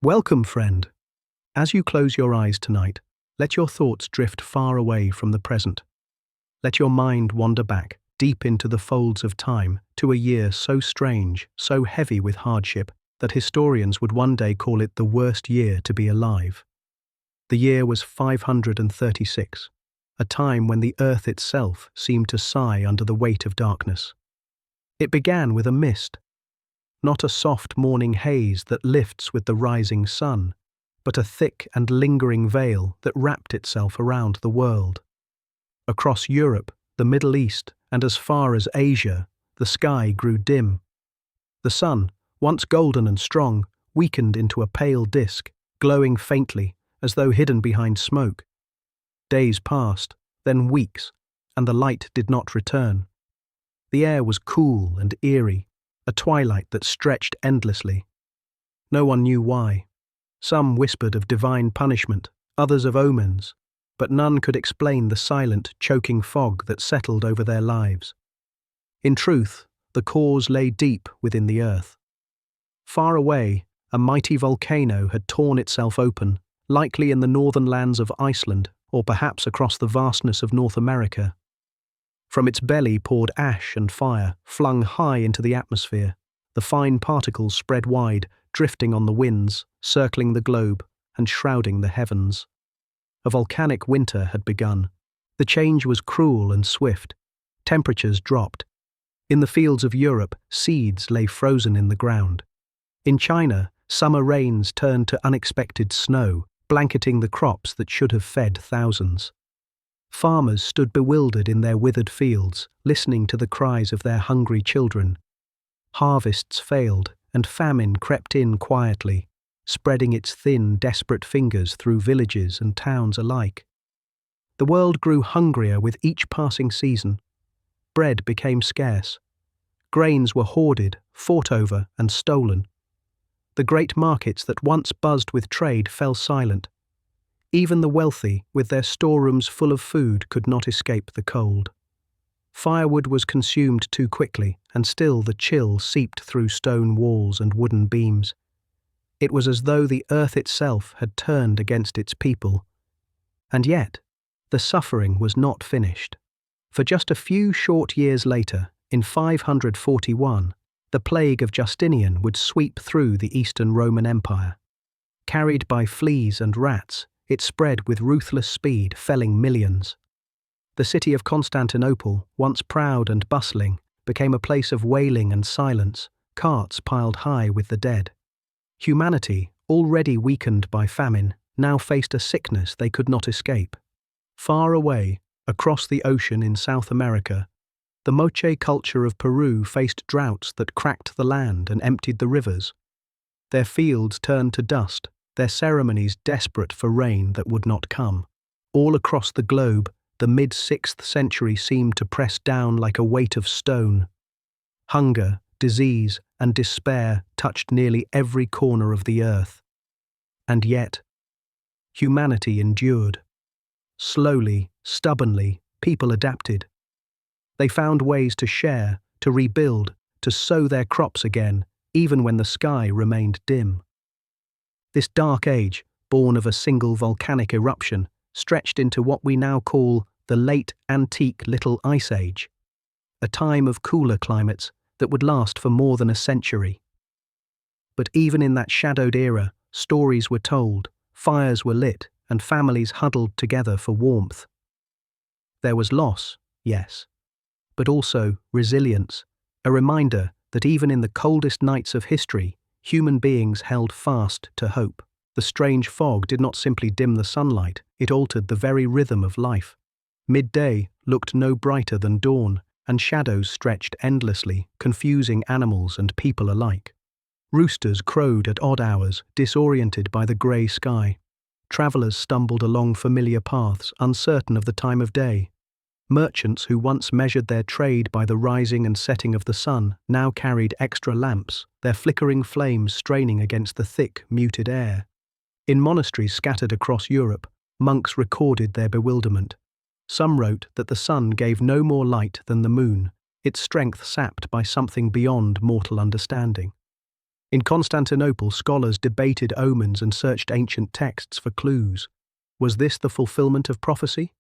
Welcome, friend. As you close your eyes tonight, let your thoughts drift far away from the present. Let your mind wander back, deep into the folds of time, to a year so strange, so heavy with hardship, that historians would one day call it the worst year to be alive. The year was 536, a time when the earth itself seemed to sigh under the weight of darkness. It began with a mist, not a soft morning haze that lifts with the rising sun, but a thick and lingering veil that wrapped itself around the world. Across Europe, the Middle East, and as far as Asia, the sky grew dim. The sun, once golden and strong, weakened into a pale disk, glowing faintly, as though hidden behind smoke. Days passed, then weeks, and the light did not return. The air was cool and eerie, a twilight that stretched endlessly. No one knew why. Some whispered of divine punishment, others of omens, but none could explain the silent, choking fog that settled over their lives. In truth, the cause lay deep within the earth. Far away, a mighty volcano had torn itself open, likely in the northern lands of Iceland, or perhaps across the vastness of North America. From its belly poured ash and fire, flung high into the atmosphere. The fine particles spread wide, drifting on the winds, circling the globe, and shrouding the heavens. A volcanic winter had begun. The change was cruel and swift. Temperatures dropped. In the fields of Europe, seeds lay frozen in the ground. In China, summer rains turned to unexpected snow, blanketing the crops that should have fed thousands. Farmers stood bewildered in their withered fields, listening to the cries of their hungry children. Harvests failed, and famine crept in quietly, spreading its thin, desperate fingers through villages and towns alike. The world grew hungrier with each passing season. Bread became scarce. Grains were hoarded, fought over, and stolen. The great markets that once buzzed with trade fell silent. Even the wealthy, with their storerooms full of food, could not escape the cold. Firewood was consumed too quickly, and still the chill seeped through stone walls and wooden beams. It was as though the earth itself had turned against its people. And yet, the suffering was not finished. For just a few short years later, in 541, the plague of Justinian would sweep through the Eastern Roman Empire. Carried by fleas and rats, it spread with ruthless speed, felling millions. The city of Constantinople, once proud and bustling, became a place of wailing and silence, carts piled high with the dead. Humanity, already weakened by famine, now faced a sickness they could not escape. Far away, across the ocean in South America, the Moche culture of Peru faced droughts that cracked the land and emptied the rivers. Their fields turned to dust, their ceremonies desperate for rain that would not come. All across the globe, the mid-6th century seemed to press down like a weight of stone. Hunger, disease, and despair touched nearly every corner of the earth. And yet, humanity endured. Slowly, stubbornly, people adapted. They found ways to share, to rebuild, to sow their crops again, even when the sky remained dim. This dark age, born of a single volcanic eruption, stretched into what we now call the late antique Little Ice Age, a time of cooler climates that would last for more than a century. But even in that shadowed era, stories were told, fires were lit, and families huddled together for warmth. There was loss, yes, but also resilience, a reminder that even in the coldest nights of history, human beings held fast to hope. The strange fog did not simply dim the sunlight, it altered the very rhythm of life. Midday looked no brighter than dawn, and shadows stretched endlessly, confusing animals and people alike. Roosters crowed at odd hours, disoriented by the grey sky. Travellers stumbled along familiar paths, uncertain of the time of day. Merchants who once measured their trade by the rising and setting of the sun now carried extra lamps, their flickering flames straining against the thick, muted air. In monasteries scattered across Europe, monks recorded their bewilderment. Some wrote that the sun gave no more light than the moon, its strength sapped by something beyond mortal understanding. In Constantinople, scholars debated omens and searched ancient texts for clues. Was this the fulfillment of prophecy?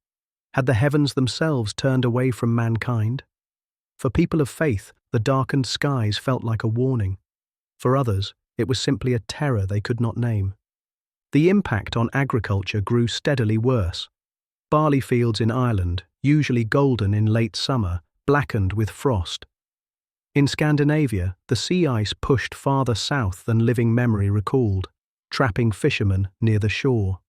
Had the heavens themselves turned away from mankind? For people of faith, the darkened skies felt like a warning. For others, it was simply a terror they could not name. The impact on agriculture grew steadily worse. Barley fields in Ireland, usually golden in late summer, blackened with frost. In Scandinavia, the sea ice pushed farther south than living memory recalled, trapping fishermen near the shore.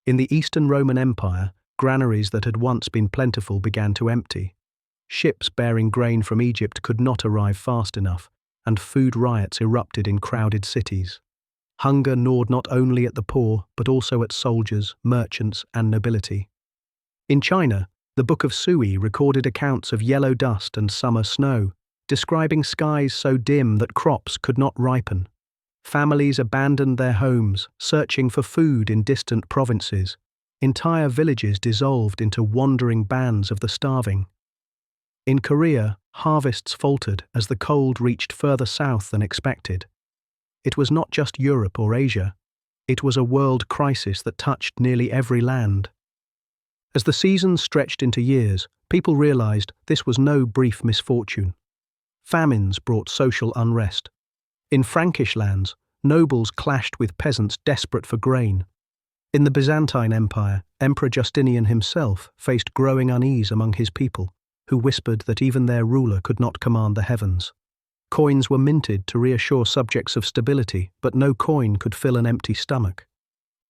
In the Eastern Roman Empire, granaries that had once been plentiful began to empty. Ships bearing grain from Egypt could not arrive fast enough, and food riots erupted in crowded cities. Hunger gnawed not only at the poor, but also at soldiers, merchants, and nobility. In China, the Book of Sui recorded accounts of yellow dust and summer snow, describing skies so dim that crops could not ripen. Families abandoned their homes, searching for food in distant provinces. Entire villages dissolved into wandering bands of the starving. In Korea, harvests faltered as the cold reached further south than expected. It was not just Europe or Asia. It was a world crisis that touched nearly every land. As the seasons stretched into years, people realized this was no brief misfortune. Famines brought social unrest. In Frankish lands, nobles clashed with peasants desperate for grain. In the Byzantine Empire, Emperor Justinian himself faced growing unease among his people, who whispered that even their ruler could not command the heavens. Coins were minted to reassure subjects of stability, but no coin could fill an empty stomach.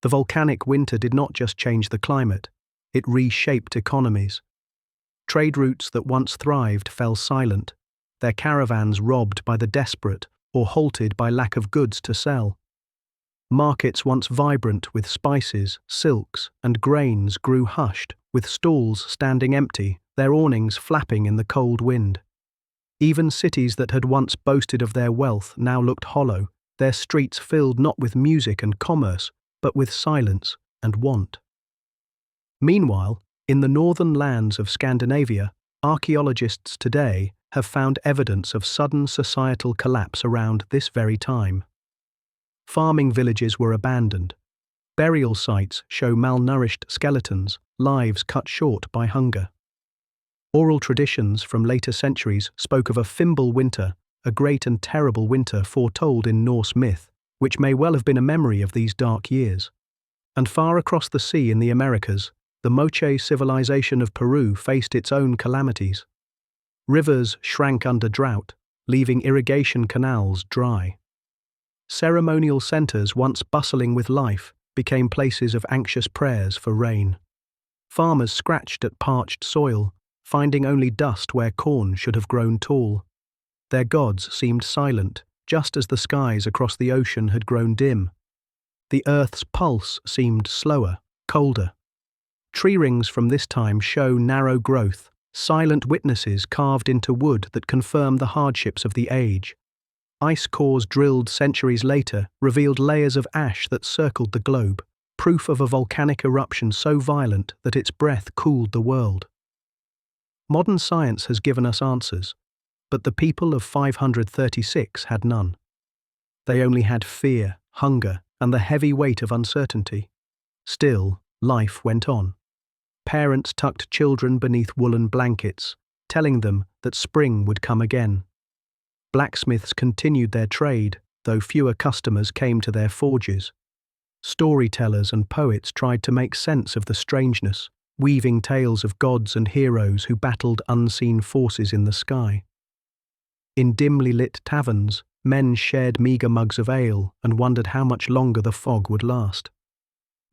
The volcanic winter did not just change the climate, it reshaped economies. Trade routes that once thrived fell silent, their caravans robbed by the desperate or halted by lack of goods to sell. Markets once vibrant with spices, silks, and grains grew hushed, with stalls standing empty, their awnings flapping in the cold wind. Even cities that had once boasted of their wealth now looked hollow, their streets filled not with music and commerce, but with silence and want. Meanwhile, in the northern lands of Scandinavia, archaeologists today have found evidence of sudden societal collapse around this very time. Farming villages were abandoned. Burial sites show malnourished skeletons, lives cut short by hunger. Oral traditions from later centuries spoke of a Fimbul winter, a great and terrible winter foretold in Norse myth, which may well have been a memory of these dark years. And far across the sea in the Americas, the Moche civilization of Peru faced its own calamities. Rivers shrank under drought, leaving irrigation canals dry. Ceremonial centers once bustling with life became places of anxious prayers for rain. Farmers scratched at parched soil, finding only dust where corn should have grown tall. Their gods seemed silent, just as the skies across the ocean had grown dim. The earth's pulse seemed slower, colder. Tree rings from this time show narrow growth, silent witnesses carved into wood that confirm the hardships of the age. Ice cores drilled centuries later revealed layers of ash that circled the globe, proof of a volcanic eruption so violent that its breath cooled the world. Modern science has given us answers, but the people of 536 had none. They only had fear, hunger, and the heavy weight of uncertainty. Still, life went on. Parents tucked children beneath woolen blankets, telling them that spring would come again. Blacksmiths continued their trade, though fewer customers came to their forges. Storytellers and poets tried to make sense of the strangeness, weaving tales of gods and heroes who battled unseen forces in the sky. In dimly lit taverns, men shared meagre mugs of ale and wondered how much longer the fog would last.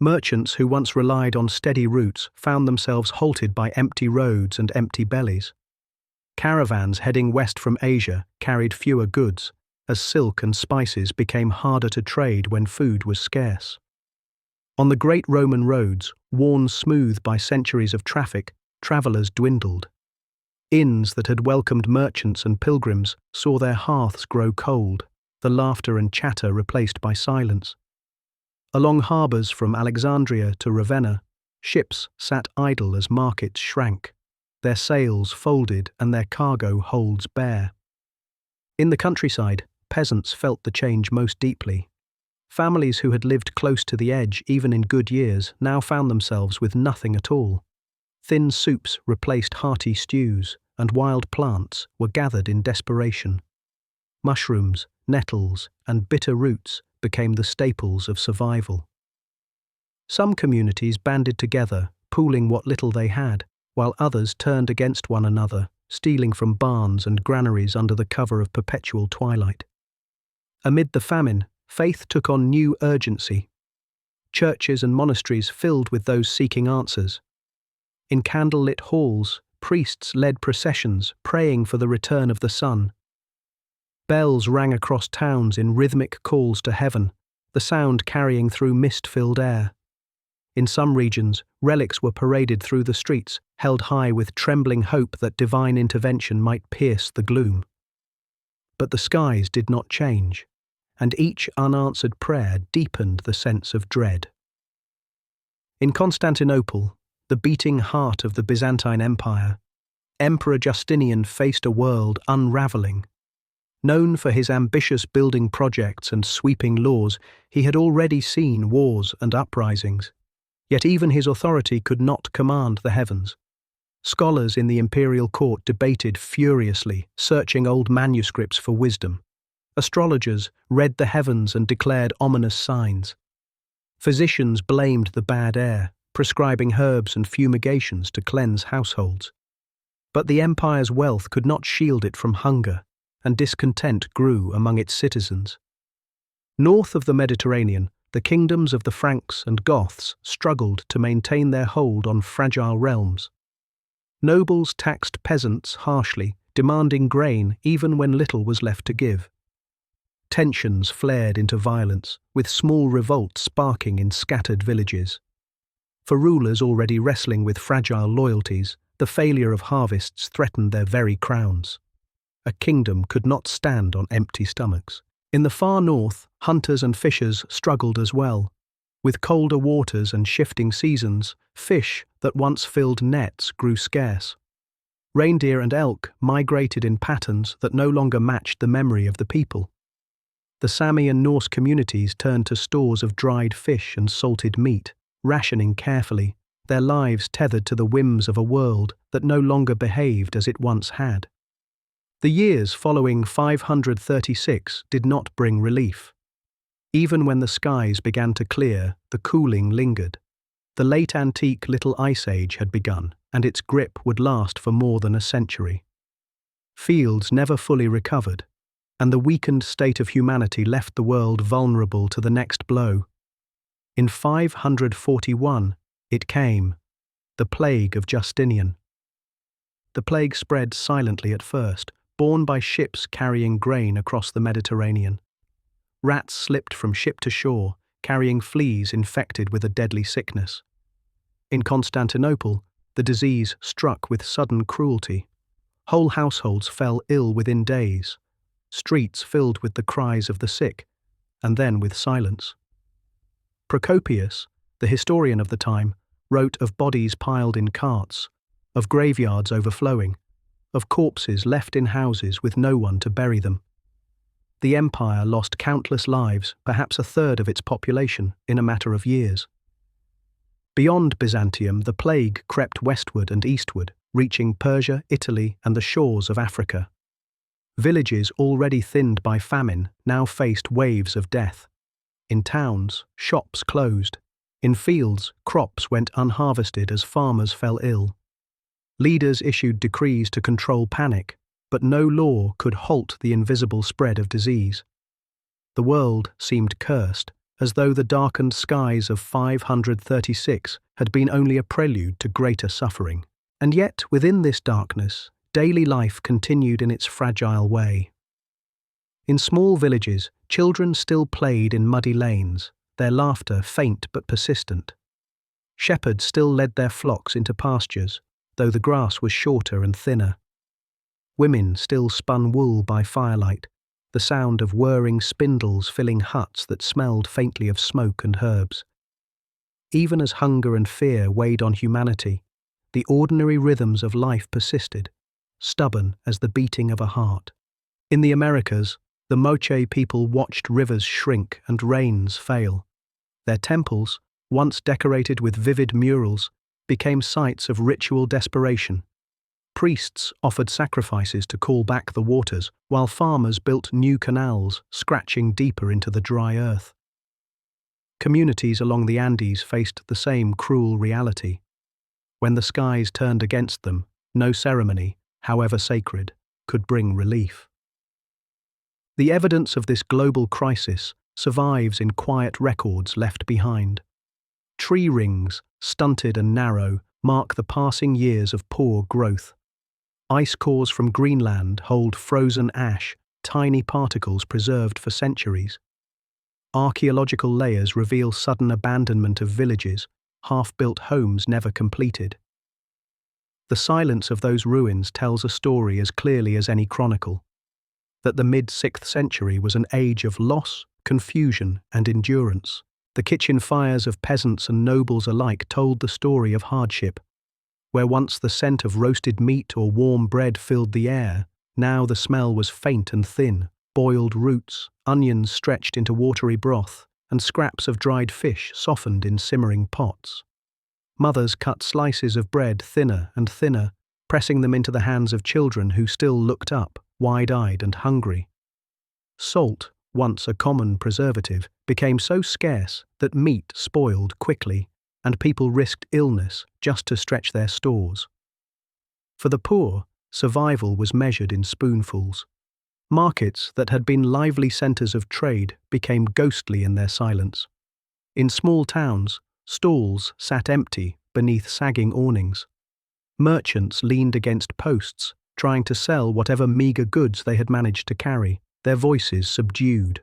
Merchants who once relied on steady routes found themselves halted by empty roads and empty bellies. Caravans heading west from Asia carried fewer goods, as silk and spices became harder to trade when food was scarce. On the great Roman roads, worn smooth by centuries of traffic, travellers dwindled. Inns that had welcomed merchants and pilgrims saw their hearths grow cold, the laughter and chatter replaced by silence. Along harbours from Alexandria to Ravenna, ships sat idle as markets shrank, their sails folded and their cargo holds bare. In the countryside, peasants felt the change most deeply. Families who had lived close to the edge, even in good years, now found themselves with nothing at all. Thin soups replaced hearty stews, and wild plants were gathered in desperation. Mushrooms, nettles, and bitter roots became the staples of survival. Some communities banded together, pooling what little they had, while others turned against one another, stealing from barns and granaries under the cover of perpetual twilight. Amid the famine, faith took on new urgency. Churches and monasteries filled with those seeking answers. In candlelit halls, priests led processions, praying for the return of the sun. Bells rang across towns in rhythmic calls to heaven, the sound carrying through mist-filled air. In some regions, relics were paraded through the streets, held high with trembling hope that divine intervention might pierce the gloom. But the skies did not change, and each unanswered prayer deepened the sense of dread. In Constantinople, the beating heart of the Byzantine Empire, Emperor Justinian faced a world unraveling. Known for his ambitious building projects and sweeping laws, he had already seen wars and uprisings. Yet even his authority could not command the heavens. Scholars in the imperial court debated furiously, searching old manuscripts for wisdom. Astrologers read the heavens and declared ominous signs. Physicians blamed the bad air, prescribing herbs and fumigations to cleanse households. But the empire's wealth could not shield it from hunger, and discontent grew among its citizens. North of the Mediterranean, the kingdoms of the Franks and Goths struggled to maintain their hold on fragile realms. Nobles taxed peasants harshly, demanding grain even when little was left to give. Tensions flared into violence, with small revolts sparking in scattered villages. For rulers already wrestling with fragile loyalties, the failure of harvests threatened their very crowns. A kingdom could not stand on empty stomachs. In the far north, hunters and fishers struggled as well. With colder waters and shifting seasons, fish that once filled nets grew scarce. Reindeer and elk migrated in patterns that no longer matched the memory of the people. The Sami and Norse communities turned to stores of dried fish and salted meat, rationing carefully, their lives tethered to the whims of a world that no longer behaved as it once had. The years following 536 did not bring relief. Even when the skies began to clear, the cooling lingered. The late antique Little Ice Age had begun, and its grip would last for more than a century. Fields never fully recovered, and the weakened state of humanity left the world vulnerable to the next blow. In 541, it came, the plague of Justinian. The plague spread silently at first, borne by ships carrying grain across the Mediterranean. Rats slipped from ship to shore, carrying fleas infected with a deadly sickness. In Constantinople, the disease struck with sudden cruelty. Whole households fell ill within days, streets filled with the cries of the sick, and then with silence. Procopius, the historian of the time, wrote of bodies piled in carts, of graveyards overflowing, of corpses left in houses with no one to bury them. The empire lost countless lives, perhaps a third of its population, in a matter of years. Beyond Byzantium, the plague crept westward and eastward, reaching Persia, Italy, and the shores of Africa. Villages already thinned by famine now faced waves of death. In towns, shops closed. In fields, crops went unharvested as farmers fell ill. Leaders issued decrees to control panic, but no law could halt the invisible spread of disease. The world seemed cursed, as though the darkened skies of 536 had been only a prelude to greater suffering. And yet, within this darkness, daily life continued in its fragile way. In small villages, children still played in muddy lanes, their laughter faint but persistent. Shepherds still led their flocks into pastures, though the grass was shorter and thinner. Women still spun wool by firelight, the sound of whirring spindles filling huts that smelled faintly of smoke and herbs. Even as hunger and fear weighed on humanity, the ordinary rhythms of life persisted, stubborn as the beating of a heart. In the Americas, The Moche people watched rivers shrink and rains fail. Their temples, once decorated with vivid murals, became sites of ritual desperation. Priests offered sacrifices to call back the waters, while farmers built new canals, scratching deeper into the dry earth. Communities along the Andes faced the same cruel reality. When the skies turned against them, no ceremony, however sacred, could bring relief. The evidence of this global crisis survives in quiet records left behind. Tree rings, stunted and narrow, mark the passing years of poor growth. Ice cores from Greenland hold frozen ash, tiny particles preserved for centuries. Archaeological layers reveal sudden abandonment of villages, half-built homes never completed. The silence of those ruins tells a story as clearly as any chronicle. That the mid-6th century was an age of loss, confusion, and endurance. The kitchen fires of peasants and nobles alike told the story of hardship. Where once the scent of roasted meat or warm bread filled the air, now the smell was faint and thin. Boiled roots, onions stretched into watery broth, and scraps of dried fish softened in simmering pots. Mothers cut slices of bread thinner and thinner, pressing them into the hands of children who still looked up, wide-eyed and hungry. Salt, once a common preservative, became so scarce that meat spoiled quickly, and people risked illness just to stretch their stores. For the poor, survival was measured in spoonfuls. Markets that had been lively centres of trade became ghostly in their silence. In small towns, stalls sat empty beneath sagging awnings. Merchants leaned against posts, trying to sell whatever meagre goods they had managed to carry, their voices subdued.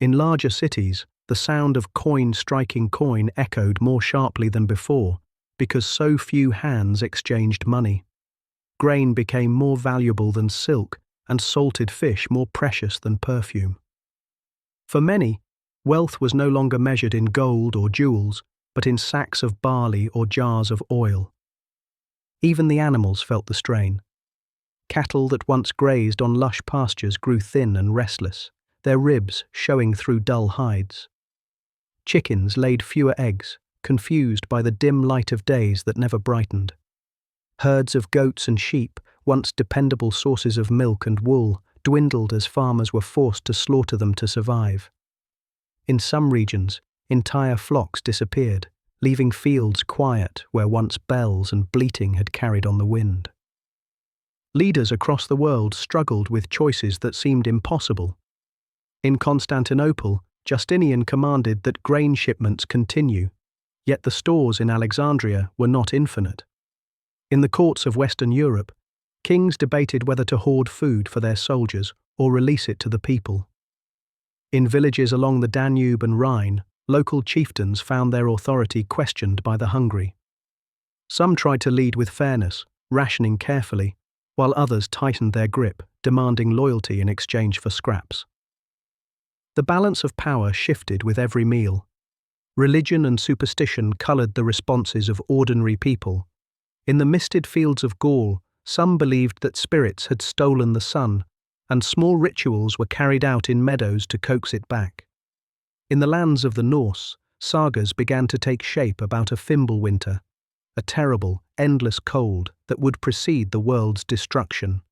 In larger cities, the sound of coin striking coin echoed more sharply than before, because so few hands exchanged money. Grain became more valuable than silk, and salted fish more precious than perfume. For many, wealth was no longer measured in gold or jewels, but in sacks of barley or jars of oil. Even the animals felt the strain. Cattle that once grazed on lush pastures grew thin and restless, their ribs showing through dull hides. Chickens laid fewer eggs, confused by the dim light of days that never brightened. Herds of goats and sheep, once dependable sources of milk and wool, dwindled as farmers were forced to slaughter them to survive. In some regions, entire flocks disappeared, leaving fields quiet where once bells and bleating had carried on the wind. Leaders across the world struggled with choices that seemed impossible. In Constantinople, Justinian commanded that grain shipments continue, yet the stores in Alexandria were not infinite. In the courts of Western Europe, kings debated whether to hoard food for their soldiers or release it to the people. In villages along the Danube and Rhine, local chieftains found their authority questioned by the hungry. Some tried to lead with fairness, rationing carefully, while others tightened their grip, demanding loyalty in exchange for scraps. The balance of power shifted with every meal. Religion and superstition coloured the responses of ordinary people. In the misted fields of Gaul, some believed that spirits had stolen the sun, and small rituals were carried out in meadows to coax it back. In the lands of the Norse, sagas began to take shape about a Fimbulwinter, a terrible, endless cold that would precede the world's destruction.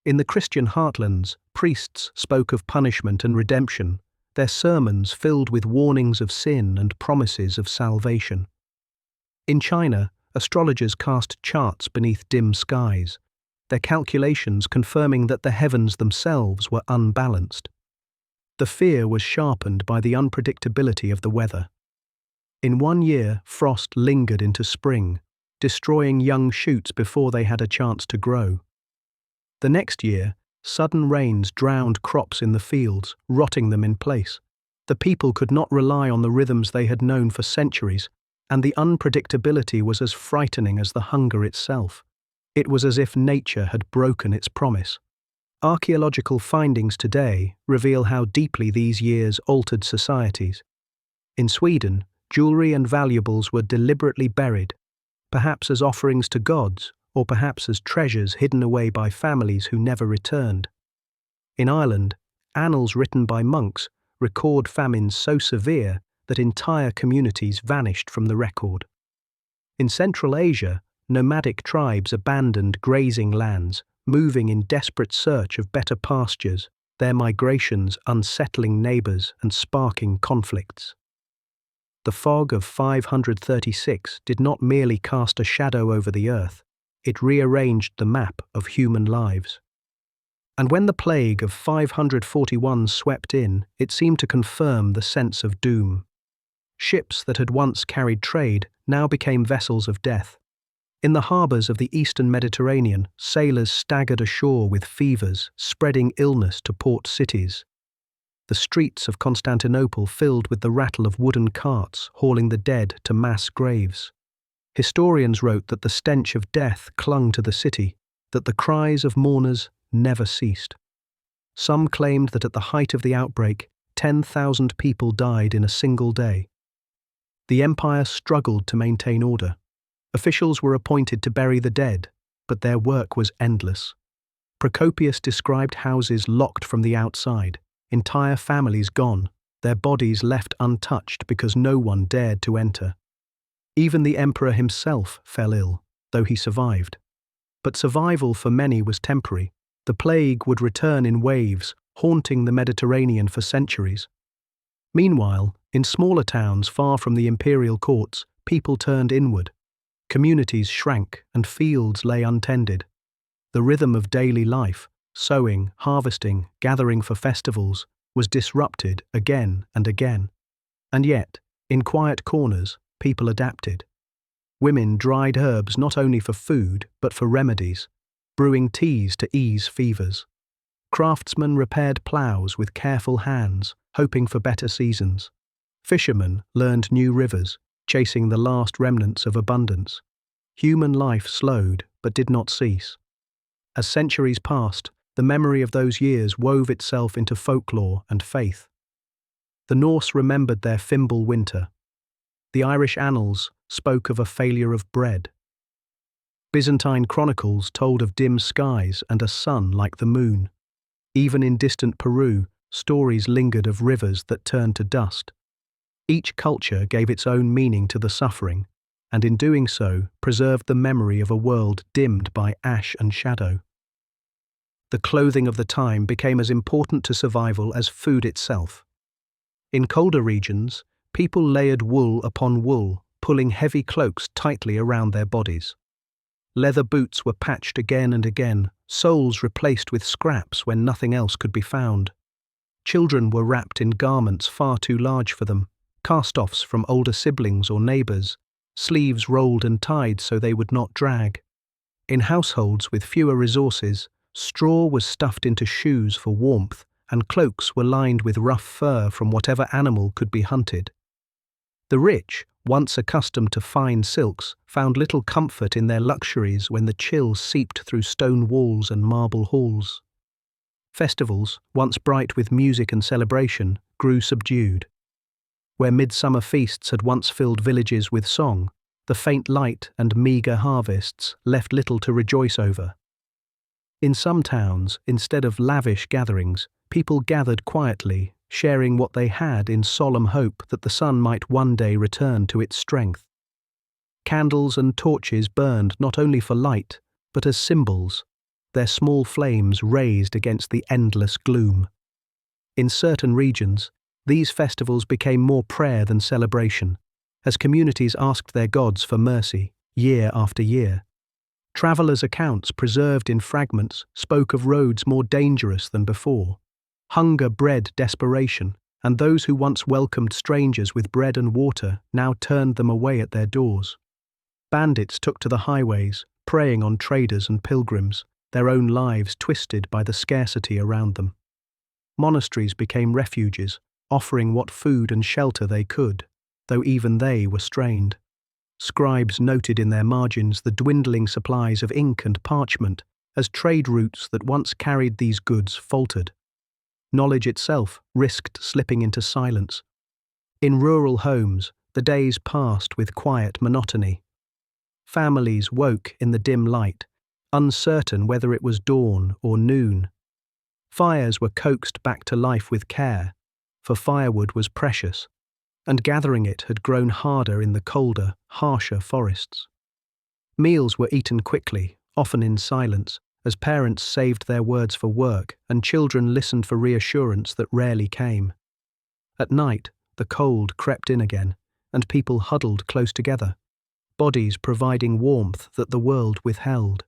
In the Christian heartlands, priests spoke of punishment and redemption, their sermons filled with warnings of sin and promises of salvation. In China, astrologers cast charts beneath dim skies, their calculations confirming that the heavens themselves were unbalanced. The fear was sharpened by the unpredictability of the weather. In one year, frost lingered into spring, destroying young shoots before they had a chance to grow. The next year, sudden rains drowned crops in the fields, rotting them in place. The people could not rely on the rhythms they had known for centuries, and the unpredictability was as frightening as the hunger itself. It was as if nature had broken its promise. Archaeological findings today reveal how deeply these years altered societies. In Sweden, jewelry and valuables were deliberately buried, perhaps as offerings to gods, or perhaps as treasures hidden away by families who never returned. In Ireland, annals written by monks record famines so severe that entire communities vanished from the record. In Central Asia, nomadic tribes abandoned grazing lands, moving in desperate search of better pastures, their migrations unsettling neighbors and sparking conflicts. The fog of 536 did not merely cast a shadow over the earth, it rearranged the map of human lives. And when the plague of 541 swept in, it seemed to confirm the sense of doom. Ships that had once carried trade now became vessels of death. In the harbours of the eastern Mediterranean, sailors staggered ashore with fevers, spreading illness to port cities. The streets of Constantinople filled with the rattle of wooden carts hauling the dead to mass graves. Historians wrote that the stench of death clung to the city, that the cries of mourners never ceased. Some claimed that at the height of the outbreak, 10,000 people died in a single day. The empire struggled to maintain order. Officials were appointed to bury the dead, but their work was endless. Procopius described houses locked from the outside, entire families gone, their bodies left untouched because no one dared to enter. Even the emperor himself fell ill, though he survived. But survival for many was temporary. The plague would return in waves, haunting the Mediterranean for centuries. Meanwhile, in smaller towns far from the imperial courts, people turned inward. Communities shrank and fields lay untended. The rhythm of daily life, sowing, harvesting, gathering for festivals, was disrupted again and again. And yet, in quiet corners, people adapted. Women dried herbs not only for food, but for remedies, brewing teas to ease fevers. Craftsmen repaired ploughs with careful hands, hoping for better seasons. Fishermen learned new rivers, chasing the last remnants of abundance. Human life slowed, but did not cease. As centuries passed, the memory of those years wove itself into folklore and faith. The Norse remembered their Fimble winter. The Irish annals spoke of a failure of bread. Byzantine chronicles told of dim skies and a sun like the moon. Even in distant Peru, stories lingered of rivers that turned to dust. Each culture gave its own meaning to the suffering, and in doing so preserved the memory of a world dimmed by ash and shadow. The clothing of the time became as important to survival as food itself. In colder regions, people layered wool upon wool, pulling heavy cloaks tightly around their bodies. Leather boots were patched again and again, soles replaced with scraps when nothing else could be found. Children were wrapped in garments far too large for them, cast-offs from older siblings or neighbours, sleeves rolled and tied so they would not drag. In households with fewer resources, straw was stuffed into shoes for warmth, and cloaks were lined with rough fur from whatever animal could be hunted. The rich, once accustomed to fine silks, found little comfort in their luxuries when the chill seeped through stone walls and marble halls. Festivals, once bright with music and celebration, grew subdued. Where midsummer feasts had once filled villages with song, the faint light and meagre harvests left little to rejoice over. In some towns, instead of lavish gatherings, people gathered quietly, sharing what they had in solemn hope that the sun might one day return to its strength. Candles and torches burned not only for light, but as symbols, their small flames raised against the endless gloom. In certain regions, these festivals became more prayer than celebration, as communities asked their gods for mercy, year after year. Travellers' accounts preserved in fragments spoke of roads more dangerous than before. Hunger bred desperation, and those who once welcomed strangers with bread and water now turned them away at their doors. Bandits took to the highways, preying on traders and pilgrims, their own lives twisted by the scarcity around them. Monasteries became refuges, offering what food and shelter they could, though even they were strained. Scribes noted in their margins the dwindling supplies of ink and parchment as trade routes that once carried these goods faltered. Knowledge itself risked slipping into silence. In rural homes, the days passed with quiet monotony. Families woke in the dim light, uncertain whether it was dawn or noon. Fires were coaxed back to life with care, for firewood was precious, and gathering it had grown harder in the colder, harsher forests. Meals were eaten quickly, often in silence, as parents saved their words for work and children listened for reassurance that rarely came. At night, the cold crept in again, and people huddled close together, bodies providing warmth that the world withheld.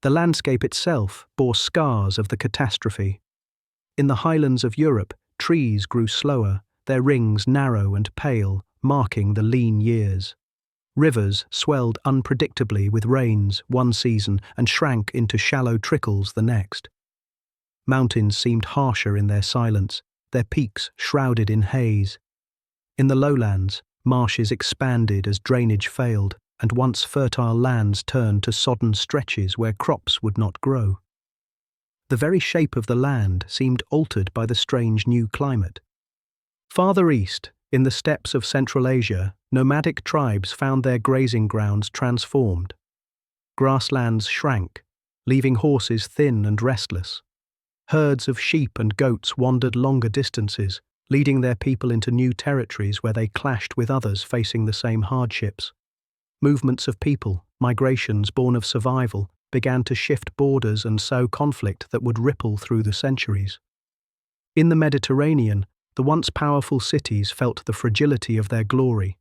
The landscape itself bore scars of the catastrophe. In the highlands of Europe, trees grew slower, their rings narrow and pale, marking the lean years. Rivers swelled unpredictably with rains one season and shrank into shallow trickles the next. Mountains seemed harsher in their silence, their peaks shrouded in haze. In the lowlands, marshes expanded as drainage failed, and once fertile lands turned to sodden stretches where crops would not grow. The very shape of the land seemed altered by the strange new climate. Farther east, in the steppes of Central Asia, nomadic tribes found their grazing grounds transformed. Grasslands shrank, leaving horses thin and restless. Herds of sheep and goats wandered longer distances, leading their people into new territories where they clashed with others facing the same hardships. Movements of people, migrations born of survival, began to shift borders and sow conflict that would ripple through the centuries. In the Mediterranean, the once powerful cities felt the fragility of their glory.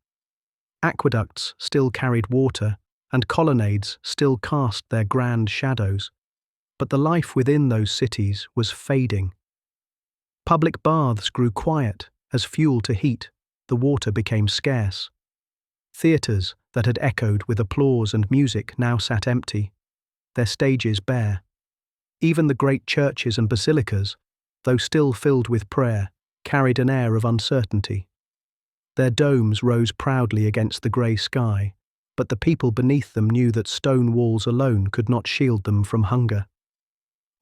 Aqueducts still carried water, and colonnades still cast their grand shadows, but the life within those cities was fading. Public baths grew quiet as fuel to heat, the water became scarce. Theatres that had echoed with applause and music now sat empty, their stages bare. Even the great churches and basilicas, though still filled with prayer, carried an air of uncertainty. Their domes rose proudly against the grey sky, but the people beneath them knew that stone walls alone could not shield them from hunger.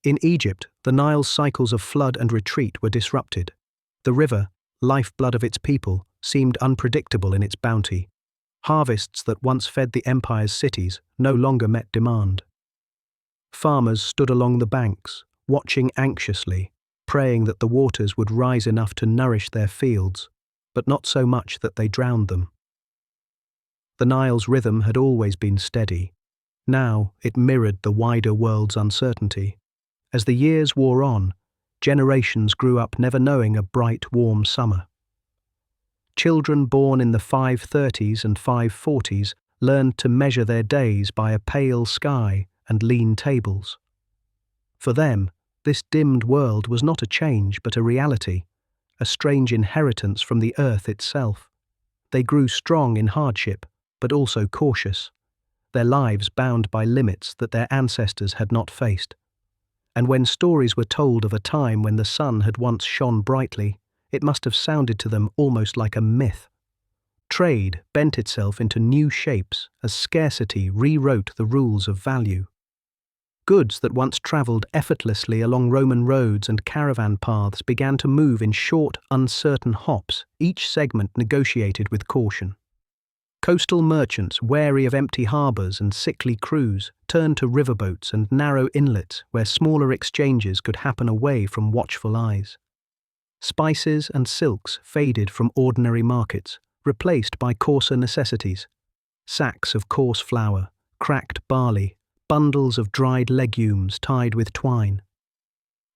In Egypt, the Nile's cycles of flood and retreat were disrupted. The river, lifeblood of its people, seemed unpredictable in its bounty. Harvests that once fed the empire's cities no longer met demand. Farmers stood along the banks, watching anxiously, praying that the waters would rise enough to nourish their fields, but not so much that they drowned them. The Nile's rhythm had always been steady. Now it mirrored the wider world's uncertainty. As the years wore on, generations grew up never knowing a bright, warm summer. Children born in the 530s and 540s learned to measure their days by a pale sky and lean tables. For them, this dimmed world was not a change but a reality, a strange inheritance from the earth itself. They grew strong in hardship, but also cautious, their lives bound by limits that their ancestors had not faced. And when stories were told of a time when the sun had once shone brightly, it must have sounded to them almost like a myth. Trade bent itself into new shapes as scarcity rewrote the rules of value. Goods that once travelled effortlessly along Roman roads and caravan paths began to move in short, uncertain hops, each segment negotiated with caution. Coastal merchants, wary of empty harbours and sickly crews, turned to riverboats and narrow inlets where smaller exchanges could happen away from watchful eyes. Spices and silks faded from ordinary markets, replaced by coarser necessities. Sacks of coarse flour, cracked barley, bundles of dried legumes tied with twine.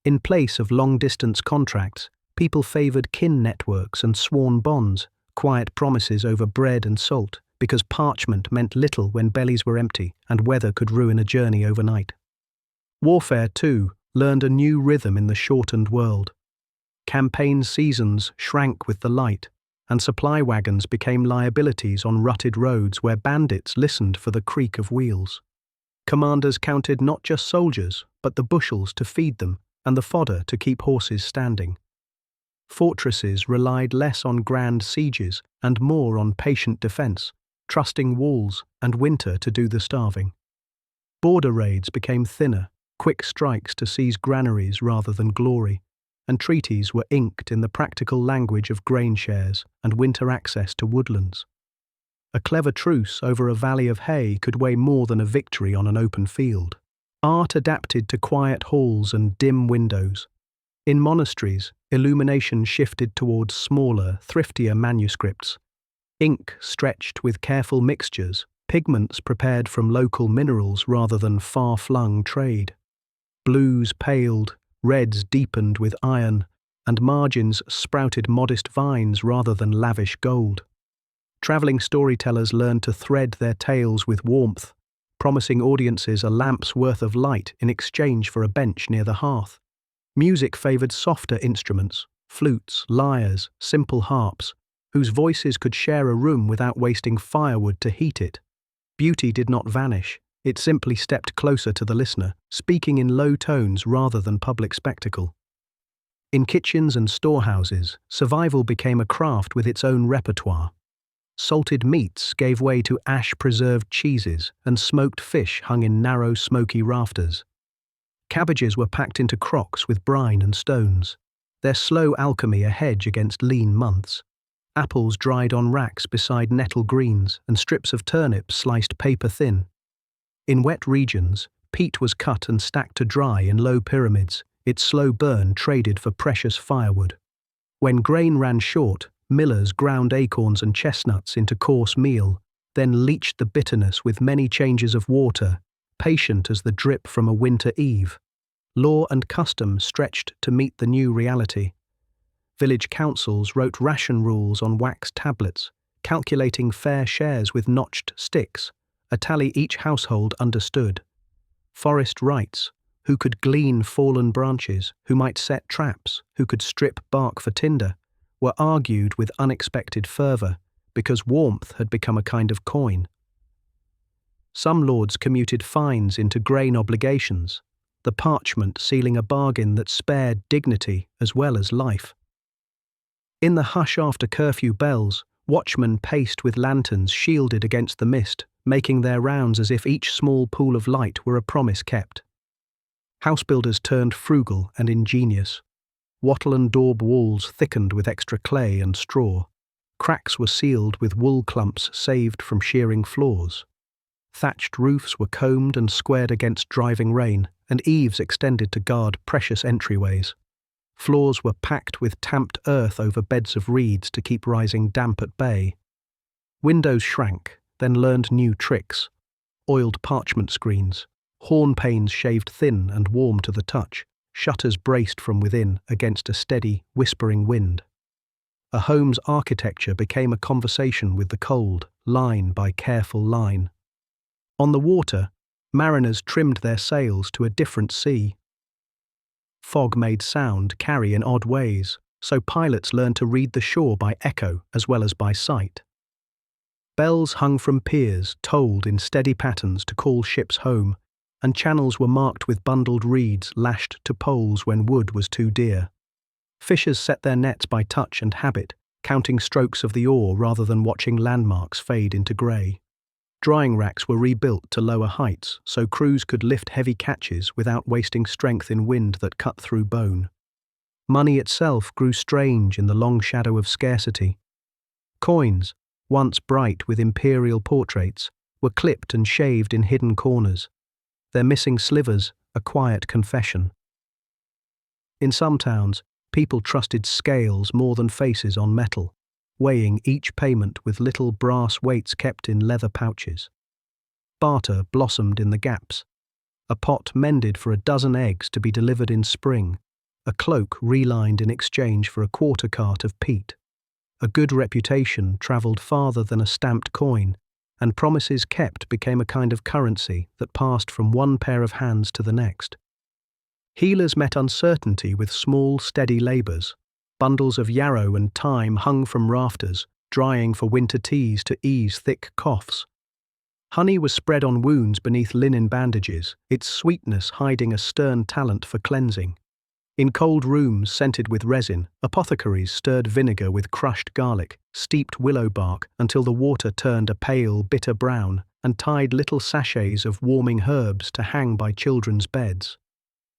In place of long-distance contracts, people favoured kin networks and sworn bonds, quiet promises over bread and salt, because parchment meant little when bellies were empty and weather could ruin a journey overnight. Warfare, too, learned a new rhythm in the shortened world. Campaign seasons shrank with the light, and supply wagons became liabilities on rutted roads where bandits listened for the creak of wheels. Commanders counted not just soldiers, but the bushels to feed them and the fodder to keep horses standing. Fortresses relied less on grand sieges and more on patient defence, trusting walls and winter to do the starving. Border raids became thinner, quick strikes to seize granaries rather than glory, and treaties were inked in the practical language of grain shares and winter access to woodlands. A clever truce over a valley of hay could weigh more than a victory on an open field. Art adapted to quiet halls and dim windows. In monasteries, illumination shifted towards smaller, thriftier manuscripts. Ink stretched with careful mixtures, pigments prepared from local minerals rather than far-flung trade. Blues paled, reds deepened with iron, and margins sprouted modest vines rather than lavish gold. Travelling storytellers learned to thread their tales with warmth, promising audiences a lamp's worth of light in exchange for a bench near the hearth. Music favoured softer instruments, flutes, lyres, simple harps, whose voices could share a room without wasting firewood to heat it. Beauty did not vanish, it simply stepped closer to the listener, speaking in low tones rather than public spectacle. In kitchens and storehouses, survival became a craft with its own repertoire. Salted meats gave way to ash-preserved cheeses, and smoked fish hung in narrow, smoky rafters. Cabbages were packed into crocks with brine and stones, their slow alchemy a hedge against lean months. Apples dried on racks beside nettle greens, and strips of turnips sliced paper-thin. In wet regions, peat was cut and stacked to dry in low pyramids, its slow burn traded for precious firewood. When grain ran short, millers ground acorns and chestnuts into coarse meal, then leached the bitterness with many changes of water, patient as the drip from a winter eve. Law and custom stretched to meet the new reality. Village councils wrote ration rules on wax tablets, calculating fair shares with notched sticks, a tally each household understood. Forest rights, who could glean fallen branches, who might set traps, who could strip bark for tinder, were argued with unexpected fervour, because warmth had become a kind of coin. Some lords commuted fines into grain obligations, the parchment sealing a bargain that spared dignity as well as life. In the hush after curfew bells, watchmen paced with lanterns shielded against the mist, making their rounds as if each small pool of light were a promise kept. Housebuilders turned frugal and ingenious. Wattle and daub walls thickened with extra clay and straw. Cracks were sealed with wool clumps saved from shearing floors. Thatched roofs were combed and squared against driving rain, and eaves extended to guard precious entryways. Floors were packed with tamped earth over beds of reeds to keep rising damp at bay. Windows shrank, then learned new tricks. Oiled parchment screens, horn panes shaved thin and warm to the touch, shutters braced from within against a steady, whispering wind. A home's architecture became a conversation with the cold, line by careful line. On the water, mariners trimmed their sails to a different sea. Fog made sound carry in odd ways, so pilots learned to read the shore by echo as well as by sight. Bells hung from piers, tolled in steady patterns to call ships home, and channels were marked with bundled reeds lashed to poles when wood was too dear. Fishers set their nets by touch and habit, counting strokes of the oar rather than watching landmarks fade into grey. Drying racks were rebuilt to lower heights so crews could lift heavy catches without wasting strength in wind that cut through bone. Money itself grew strange in the long shadow of scarcity. Coins, once bright with imperial portraits, were clipped and shaved in hidden corners, their missing slivers a quiet confession. In some towns, people trusted scales more than faces on metal, weighing each payment with little brass weights kept in leather pouches. Barter blossomed in the gaps. A pot mended for a dozen eggs to be delivered in spring, a cloak relined in exchange for a quarter cart of peat. A good reputation travelled farther than a stamped coin, and promises kept became a kind of currency that passed from one pair of hands to the next. Healers met uncertainty with small, steady labours. Bundles of yarrow and thyme hung from rafters, drying for winter teas to ease thick coughs. Honey was spread on wounds beneath linen bandages, its sweetness hiding a stern talent for cleansing. In cold rooms scented with resin, apothecaries stirred vinegar with crushed garlic, steeped willow bark until the water turned a pale, bitter brown, and tied little sachets of warming herbs to hang by children's beds.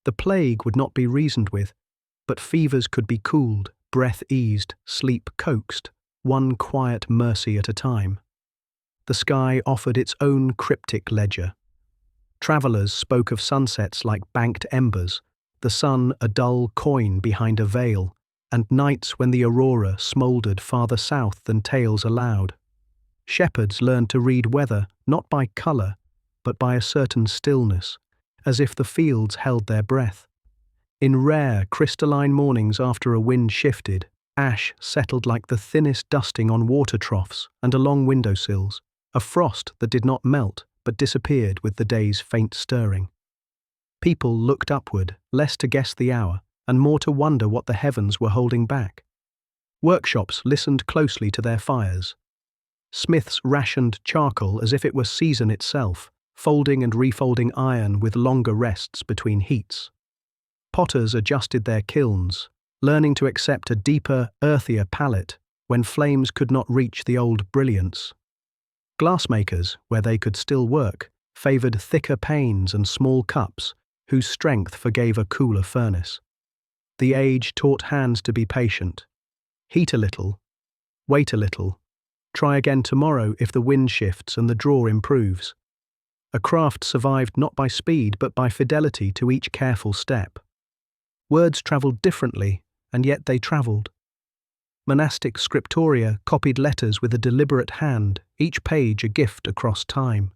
The plague would not be reasoned with, but fevers could be cooled, breath eased, sleep coaxed, one quiet mercy at a time. The sky offered its own cryptic ledger. Travellers spoke of sunsets like banked embers, the sun a dull coin behind a veil, and nights when the aurora smouldered farther south than tales allowed. Shepherds learned to read weather not by colour, but by a certain stillness, as if the fields held their breath. In rare, crystalline mornings after a wind shifted, ash settled like the thinnest dusting on water troughs and along windowsills, a frost that did not melt but disappeared with the day's faint stirring. People looked upward, less to guess the hour, and more to wonder what the heavens were holding back. Workshops listened closely to their fires. Smiths rationed charcoal as if it were season itself, folding and refolding iron with longer rests between heats. Potters adjusted their kilns, learning to accept a deeper, earthier palette when flames could not reach the old brilliance. Glassmakers, where they could still work, favoured thicker panes and small cups, whose strength forgave a cooler furnace. The age taught hands to be patient. Heat a little, wait a little, try again tomorrow if the wind shifts and the draw improves. A craft survived not by speed but by fidelity to each careful step. Words travelled differently, and yet they travelled. Monastic scriptoria copied letters with a deliberate hand, each page a gift across time.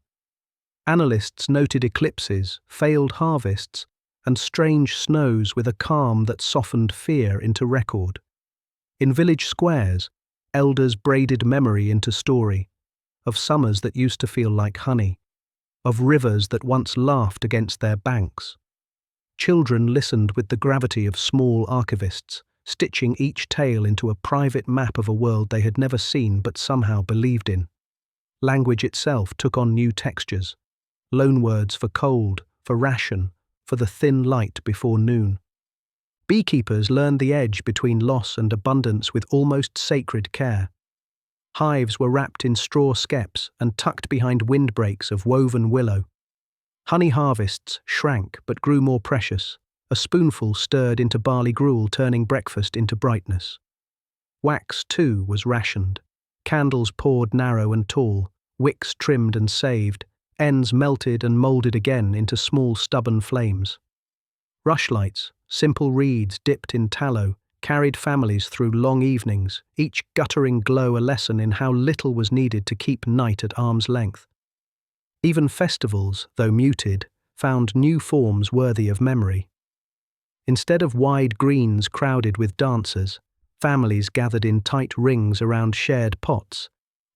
Annalists noted eclipses, failed harvests, and strange snows with a calm that softened fear into record. In village squares, elders braided memory into story, of summers that used to feel like honey, of rivers that once laughed against their banks. Children listened with the gravity of small archivists, stitching each tale into a private map of a world they had never seen but somehow believed in. Language itself took on new textures, loanwords for cold, for ration, for the thin light before noon. Beekeepers learned the edge between loss and abundance with almost sacred care. Hives were wrapped in straw skeps and tucked behind windbreaks of woven willow. Honey harvests shrank but grew more precious, a spoonful stirred into barley gruel turning breakfast into brightness. Wax, too, was rationed, candles poured narrow and tall, wicks trimmed and saved, ends melted and moulded again into small stubborn flames. Rushlights, simple reeds dipped in tallow, carried families through long evenings, each guttering glow a lesson in how little was needed to keep night at arm's length. Even festivals, though muted, found new forms worthy of memory. Instead of wide greens crowded with dancers, families gathered in tight rings around shared pots,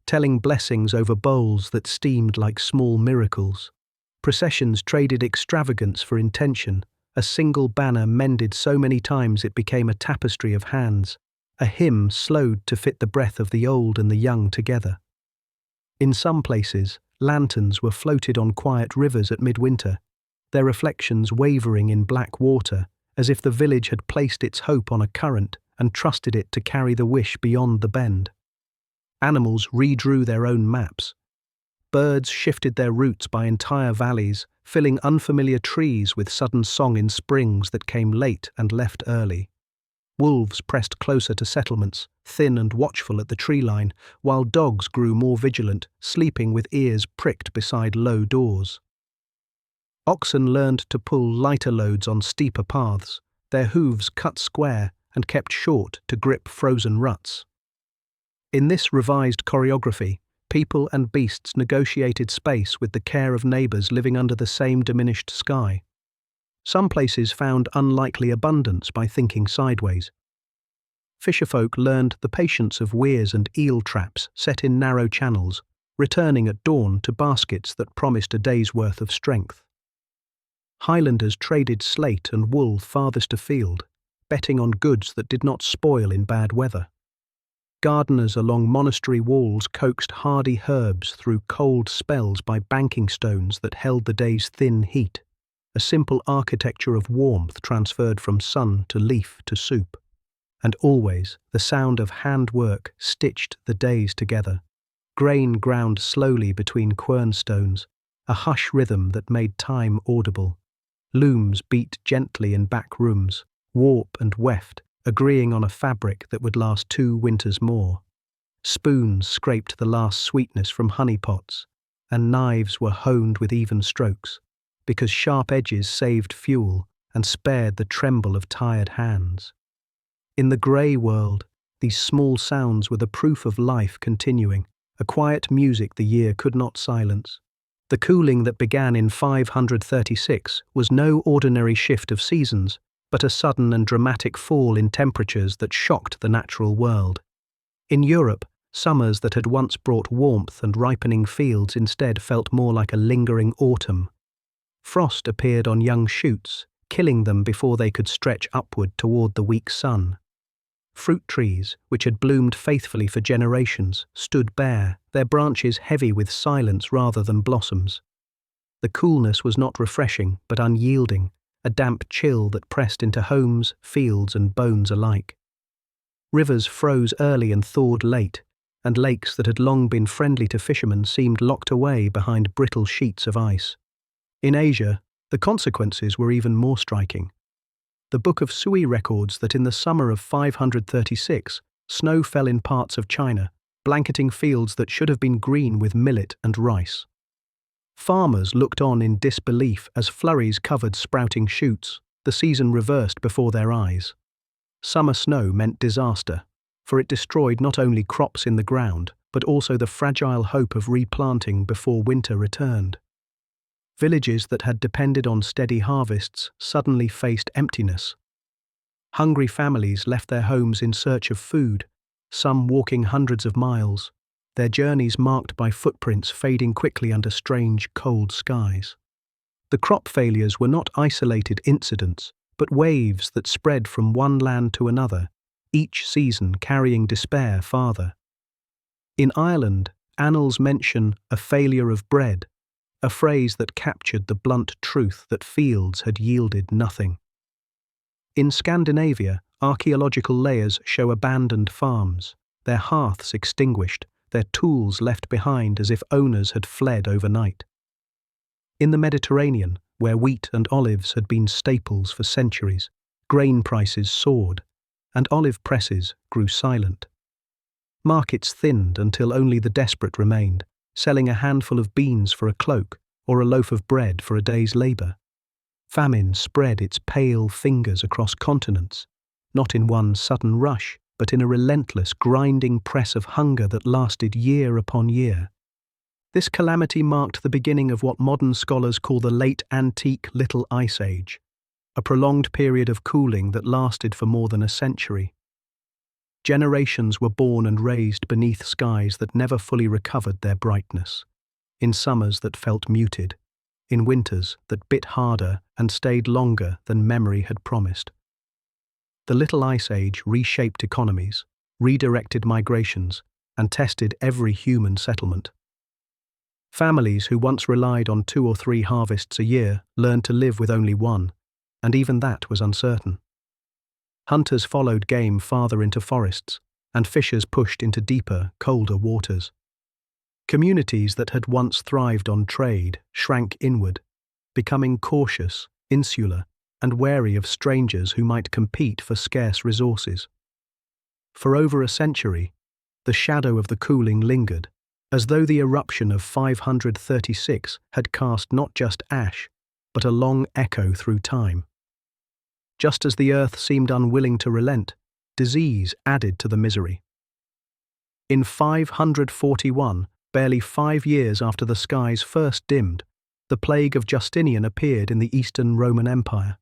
telling blessings over bowls that steamed like small miracles. Processions traded extravagance for intention, a single banner mended so many times it became a tapestry of hands, a hymn slowed to fit the breath of the old and the young together. In some places, lanterns were floated on quiet rivers at midwinter, their reflections wavering in black water, as if the village had placed its hope on a current and trusted it to carry the wish beyond the bend. Animals redrew their own maps. Birds shifted their routes by entire valleys, filling unfamiliar trees with sudden song in springs that came late and left early. Wolves pressed closer to settlements, thin and watchful at the tree line, while dogs grew more vigilant, sleeping with ears pricked beside low doors. Oxen learned to pull lighter loads on steeper paths, their hooves cut square and kept short to grip frozen ruts. In this revised choreography, people and beasts negotiated space with the care of neighbours living under the same diminished sky. Some places found unlikely abundance by thinking sideways. Fisherfolk learned the patience of weirs and eel traps set in narrow channels, returning at dawn to baskets that promised a day's worth of strength. Highlanders traded slate and wool farthest afield, betting on goods that did not spoil in bad weather. Gardeners along monastery walls coaxed hardy herbs through cold spells by banking stones that held the day's thin heat, a simple architecture of warmth transferred from sun to leaf to soup. And always the sound of handwork stitched the days together. Grain ground slowly between quernstones, a hush rhythm that made time audible. Looms beat gently in back rooms, warp and weft, agreeing on a fabric that would last 2 winters more. Spoons scraped the last sweetness from honey pots, and knives were honed with even strokes. because sharp edges saved fuel and spared the tremble of tired hands. In the grey world, these small sounds were the proof of life continuing, a quiet music the year could not silence. The cooling that began in 536 was no ordinary shift of seasons, but a sudden and dramatic fall in temperatures that shocked the natural world. In Europe, summers that had once brought warmth and ripening fields instead felt more like a lingering autumn. Frost appeared on young shoots, killing them before they could stretch upward toward the weak sun. Fruit trees, which had bloomed faithfully for generations, stood bare, their branches heavy with silence rather than blossoms. The coolness was not refreshing, but unyielding, a damp chill that pressed into homes, fields, and bones alike. Rivers froze early and thawed late, and lakes that had long been friendly to fishermen seemed locked away behind brittle sheets of ice. In Asia, the consequences were even more striking. The Book of Sui records that in the summer of 536, snow fell in parts of China, blanketing fields that should have been green with millet and rice. Farmers looked on in disbelief as flurries covered sprouting shoots, the season reversed before their eyes. Summer snow meant disaster, for it destroyed not only crops in the ground, but also the fragile hope of replanting before winter returned. Villages that had depended on steady harvests suddenly faced emptiness. Hungry families left their homes in search of food, some walking hundreds of miles, their journeys marked by footprints fading quickly under strange, cold skies. The crop failures were not isolated incidents, but waves that spread from one land to another, each season carrying despair farther. In Ireland, annals mention a failure of bread, a phrase that captured the blunt truth that fields had yielded nothing. In Scandinavia, archaeological layers show abandoned farms, their hearths extinguished, their tools left behind as if owners had fled overnight. In the Mediterranean, where wheat and olives had been staples for centuries, grain prices soared, and olive presses grew silent. Markets thinned until only the desperate remained, selling a handful of beans for a cloak or a loaf of bread for a day's labour. Famine spread its pale fingers across continents, not in one sudden rush, but in a relentless, grinding press of hunger that lasted year upon year. This calamity marked the beginning of what modern scholars call the late antique Little Ice Age, a prolonged period of cooling that lasted for more than a century. Generations were born and raised beneath skies that never fully recovered their brightness, in summers that felt muted, in winters that bit harder and stayed longer than memory had promised. The Little Ice Age reshaped economies, redirected migrations, and tested every human settlement. Families who once relied on 2 or 3 harvests a year learned to live with only one, and even that was uncertain. Hunters followed game farther into forests, and fishers pushed into deeper, colder waters. Communities that had once thrived on trade shrank inward, becoming cautious, insular, and wary of strangers who might compete for scarce resources. For over a century, the shadow of the cooling lingered, as though the eruption of 536 had cast not just ash, but a long echo through time. Just as the earth seemed unwilling to relent, disease added to the misery. In 541, barely 5 years after the skies first dimmed, the plague of Justinian appeared in the Eastern Roman Empire.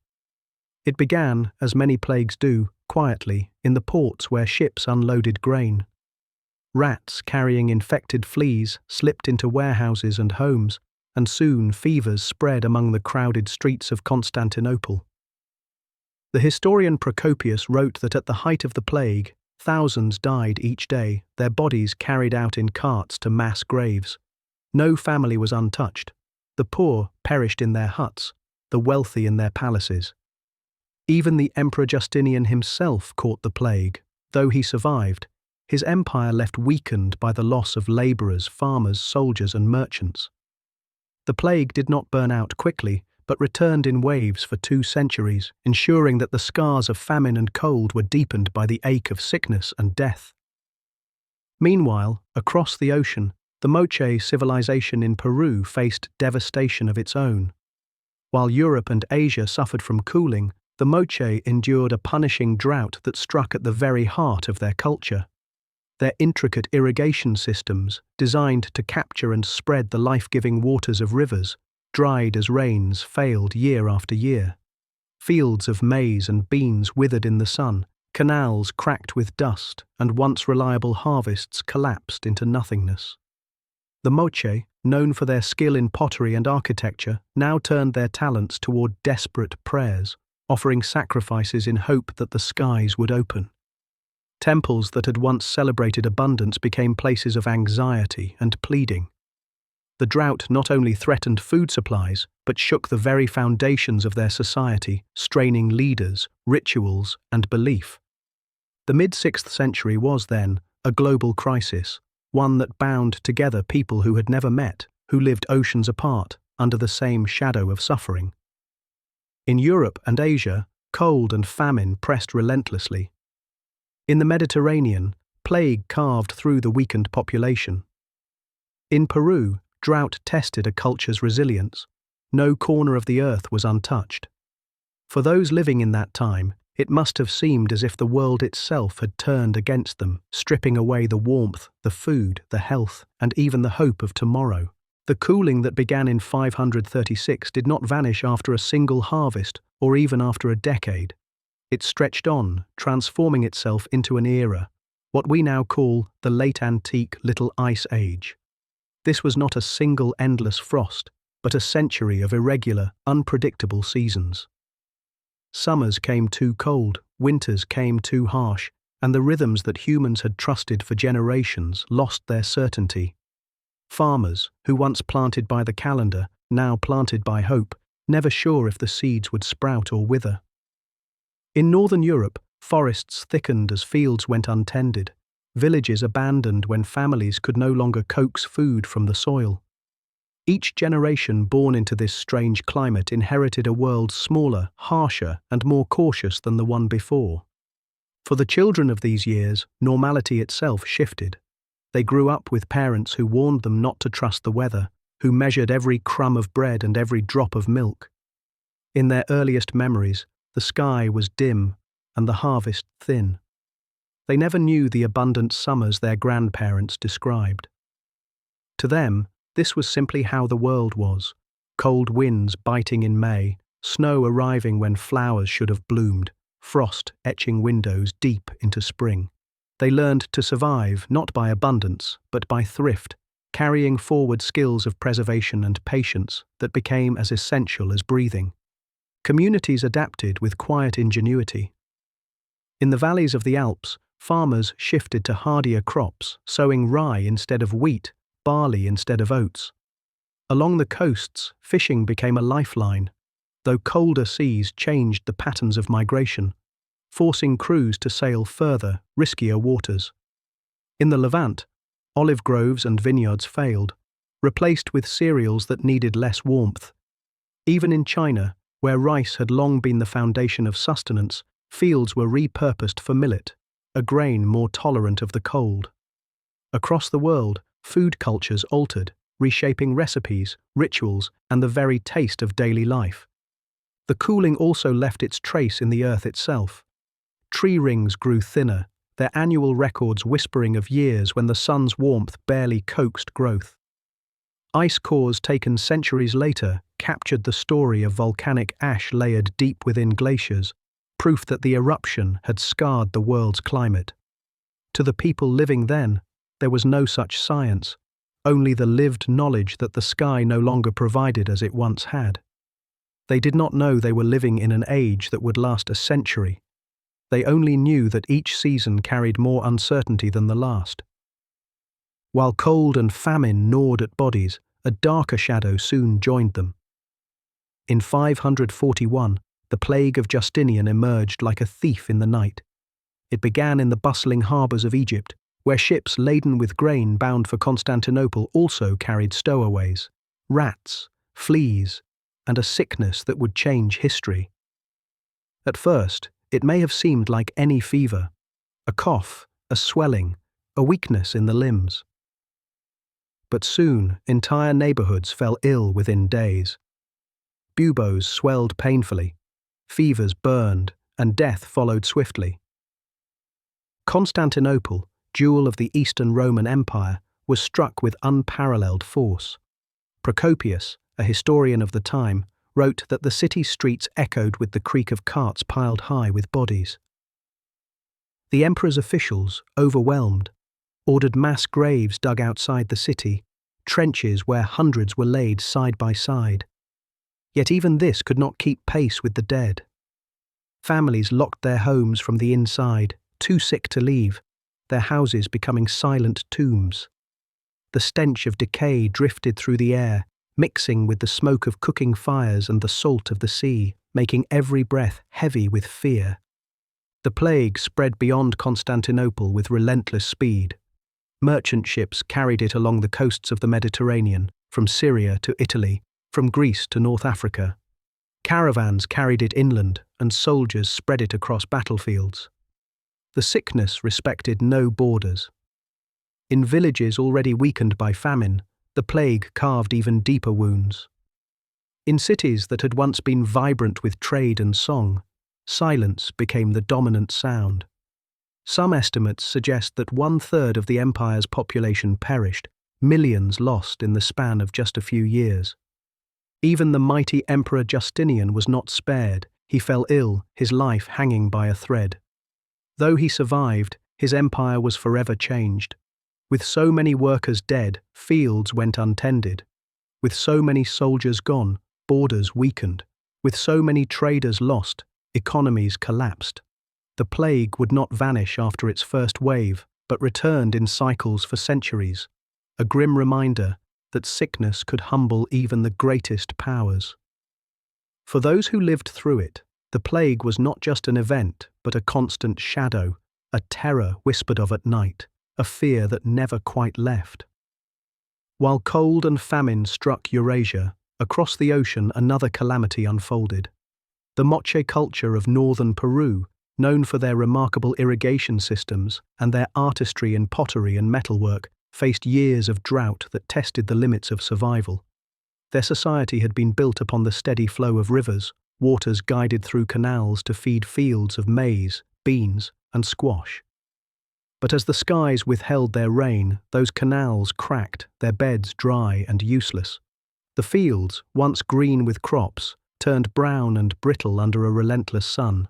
It began, as many plagues do, quietly, in the ports where ships unloaded grain. Rats carrying infected fleas slipped into warehouses and homes, and soon fevers spread among the crowded streets of Constantinople. The historian Procopius wrote that at the height of the plague, thousands died each day, their bodies carried out in carts to mass graves. No family was untouched. The poor perished in their huts, the wealthy in their palaces. Even the Emperor Justinian himself caught the plague. Though he survived, his empire left weakened by the loss of labourers, farmers, soldiers, and merchants. The plague did not burn out quickly, but returned in waves for 2 centuries, ensuring that the scars of famine and cold were deepened by the ache of sickness and death. Meanwhile, across the ocean, the Moche civilization in Peru faced devastation of its own. While Europe and Asia suffered from cooling, the Moche endured a punishing drought that struck at the very heart of their culture. Their intricate irrigation systems, designed to capture and spread the life-giving waters of rivers, dried as rains failed year after year. Fields of maize and beans withered in the sun, canals cracked with dust, and once reliable harvests collapsed into nothingness. The Moche, known for their skill in pottery and architecture, now turned their talents toward desperate prayers, offering sacrifices in hope that the skies would open. Temples that had once celebrated abundance became places of anxiety and pleading. The drought not only threatened food supplies, but shook the very foundations of their society, straining leaders, rituals, and belief. The mid-6th century was, then, a global crisis, one that bound together people who had never met, who lived oceans apart, under the same shadow of suffering. In Europe and Asia, cold and famine pressed relentlessly. In the Mediterranean, plague carved through the weakened population. In Peru, drought tested a culture's resilience. No corner of the earth was untouched. For those living in that time, it must have seemed as if the world itself had turned against them, stripping away the warmth, the food, the health, and even the hope of tomorrow. The cooling that began in 536 did not vanish after a single harvest or even after a decade. It stretched on, transforming itself into an era, what we now call the Late Antique Little Ice Age. This was not a single endless frost, but a century of irregular, unpredictable seasons. Summers came too cold, winters came too harsh, and the rhythms that humans had trusted for generations lost their certainty. Farmers, who once planted by the calendar, now planted by hope, never sure if the seeds would sprout or wither. In northern Europe, forests thickened as fields went untended, villages abandoned when families could no longer coax food from the soil. Each generation born into this strange climate inherited a world smaller, harsher, and more cautious than the one before. For the children of these years, normality itself shifted. They grew up with parents who warned them not to trust the weather, who measured every crumb of bread and every drop of milk. In their earliest memories, the sky was dim and the harvest thin. They never knew the abundant summers their grandparents described. To them, this was simply how the world was: cold winds biting in May, snow arriving when flowers should have bloomed, frost etching windows deep into spring. They learned to survive not by abundance, but by thrift, carrying forward skills of preservation and patience that became as essential as breathing. Communities adapted with quiet ingenuity. In the valleys of the Alps, farmers shifted to hardier crops, sowing rye instead of wheat, barley instead of oats. Along the coasts, fishing became a lifeline, though colder seas changed the patterns of migration, forcing crews to sail further, riskier waters. In the Levant, olive groves and vineyards failed, replaced with cereals that needed less warmth. Even in China, where rice had long been the foundation of sustenance, fields were repurposed for millet, a grain more tolerant of the cold. Across the world, food cultures altered, reshaping recipes, rituals, and the very taste of daily life. The cooling also left its trace in the earth itself. Tree rings grew thinner, their annual records whispering of years when the sun's warmth barely coaxed growth. Ice cores taken centuries later captured the story of volcanic ash layered deep within glaciers, proof that the eruption had scarred the world's climate. To the people living then, there was no such science, only the lived knowledge that the sky no longer provided as it once had. They did not know they were living in an age that would last a century. They only knew that each season carried more uncertainty than the last. While cold and famine gnawed at bodies, a darker shadow soon joined them. In 541, the plague of Justinian emerged like a thief in the night. It began in the bustling harbours of Egypt, where ships laden with grain bound for Constantinople also carried stowaways, rats, fleas, and a sickness that would change history. At first, it may have seemed like any fever, a cough, a swelling, a weakness in the limbs. But soon, entire neighbourhoods fell ill within days. buboes swelled painfully, fevers burned, and death followed swiftly. Constantinople, jewel of the Eastern Roman Empire, was struck with unparalleled force. Procopius, a historian of the time, wrote that the city's streets echoed with the creak of carts piled high with bodies. The emperor's officials, overwhelmed, ordered mass graves dug outside the city, trenches where hundreds were laid side by side. Yet even this could not keep pace with the dead. Families locked their homes from the inside, too sick to leave, their houses becoming silent tombs. The stench of decay drifted through the air, mixing with the smoke of cooking fires and the salt of the sea, making every breath heavy with fear. The plague spread beyond Constantinople with relentless speed. Merchant ships carried it along the coasts of the Mediterranean, from Syria to Italy, from Greece to North Africa. Caravans carried it inland, and soldiers spread it across battlefields. The sickness respected no borders. In villages already weakened by famine, the plague carved even deeper wounds. In cities that had once been vibrant with trade and song, silence became the dominant sound. Some estimates suggest that 1/3 of the empire's population perished, millions lost in the span of just a few years. Even the mighty Emperor Justinian was not spared. He fell ill, his life hanging by a thread. Though he survived, his empire was forever changed. With so many workers dead, fields went untended. With so many soldiers gone, borders weakened. With so many traders lost, economies collapsed. The plague would not vanish after its first wave, but returned in cycles for centuries, a grim reminder that sickness could humble even the greatest powers. For those who lived through it, the plague was not just an event, but a constant shadow, a terror whispered of at night, a fear that never quite left. While cold and famine struck Eurasia, across the ocean another calamity unfolded. The Moche culture of northern Peru, known for their remarkable irrigation systems and their artistry in pottery and metalwork, faced years of drought that tested the limits of survival. Their society had been built upon the steady flow of rivers, waters guided through canals to feed fields of maize, beans, and squash. But as the skies withheld their rain, those canals cracked, their beds dry and useless. The fields, once green with crops, turned brown and brittle under a relentless sun.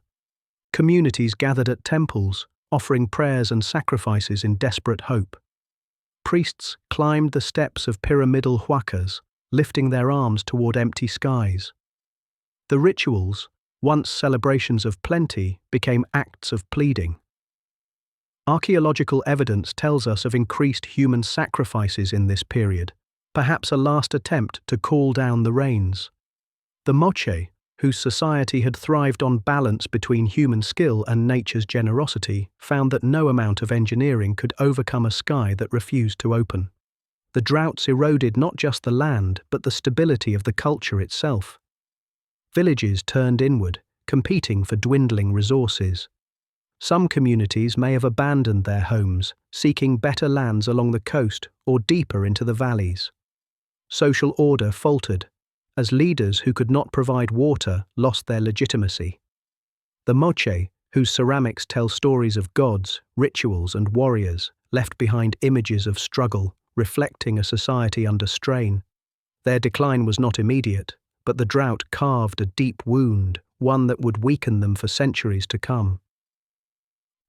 Communities gathered at temples, offering prayers and sacrifices in desperate hope. Priests climbed the steps of pyramidal huacas, lifting their arms toward empty skies. The rituals, once celebrations of plenty, became acts of pleading. Archaeological evidence tells us of increased human sacrifices in this period, perhaps a last attempt to cool down the rains. The Moche, whose society had thrived on balance between human skill and nature's generosity, found that no amount of engineering could overcome a sky that refused to open. The droughts eroded not just the land, but the stability of the culture itself. Villages turned inward, competing for dwindling resources. Some communities may have abandoned their homes, seeking better lands along the coast or deeper into the valleys. Social order faltered, as leaders who could not provide water lost their legitimacy. The Moche, whose ceramics tell stories of gods, rituals, and warriors, left behind images of struggle, reflecting a society under strain. Their decline was not immediate, but the drought carved a deep wound, one that would weaken them for centuries to come.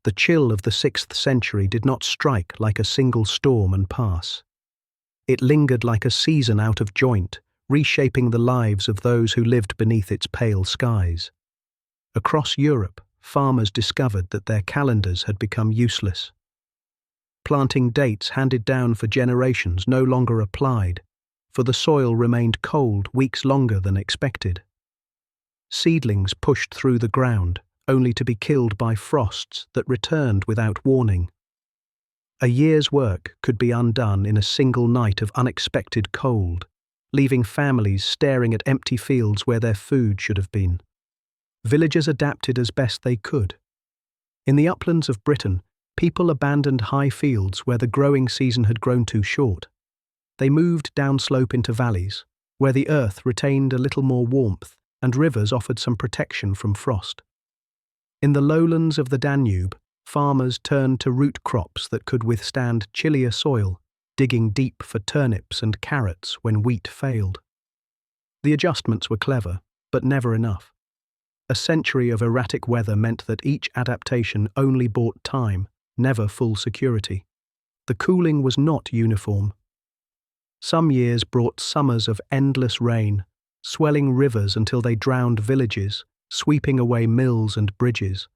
The chill of the 6th century did not strike like a single storm and pass. It lingered like a season out of joint, reshaping the lives of those who lived beneath its pale skies. Across Europe, farmers discovered that their calendars had become useless. Planting dates handed down for generations no longer applied, for the soil remained cold weeks longer than expected. Seedlings pushed through the ground, only to be killed by frosts that returned without warning. A year's work could be undone in a single night of unexpected cold, leaving families staring at empty fields where their food should have been. Villagers adapted as best they could. In the uplands of Britain, people abandoned high fields where the growing season had grown too short. They moved downslope into valleys, where the earth retained a little more warmth and rivers offered some protection from frost. In the lowlands of the Danube, farmers turned to root crops that could withstand chillier soil, digging deep for turnips and carrots when wheat failed. The adjustments were clever, but never enough. A century of erratic weather meant that each adaptation only bought time, never full security. The cooling was not uniform. Some years brought summers of endless rain, swelling rivers until they drowned villages, sweeping away mills and bridges.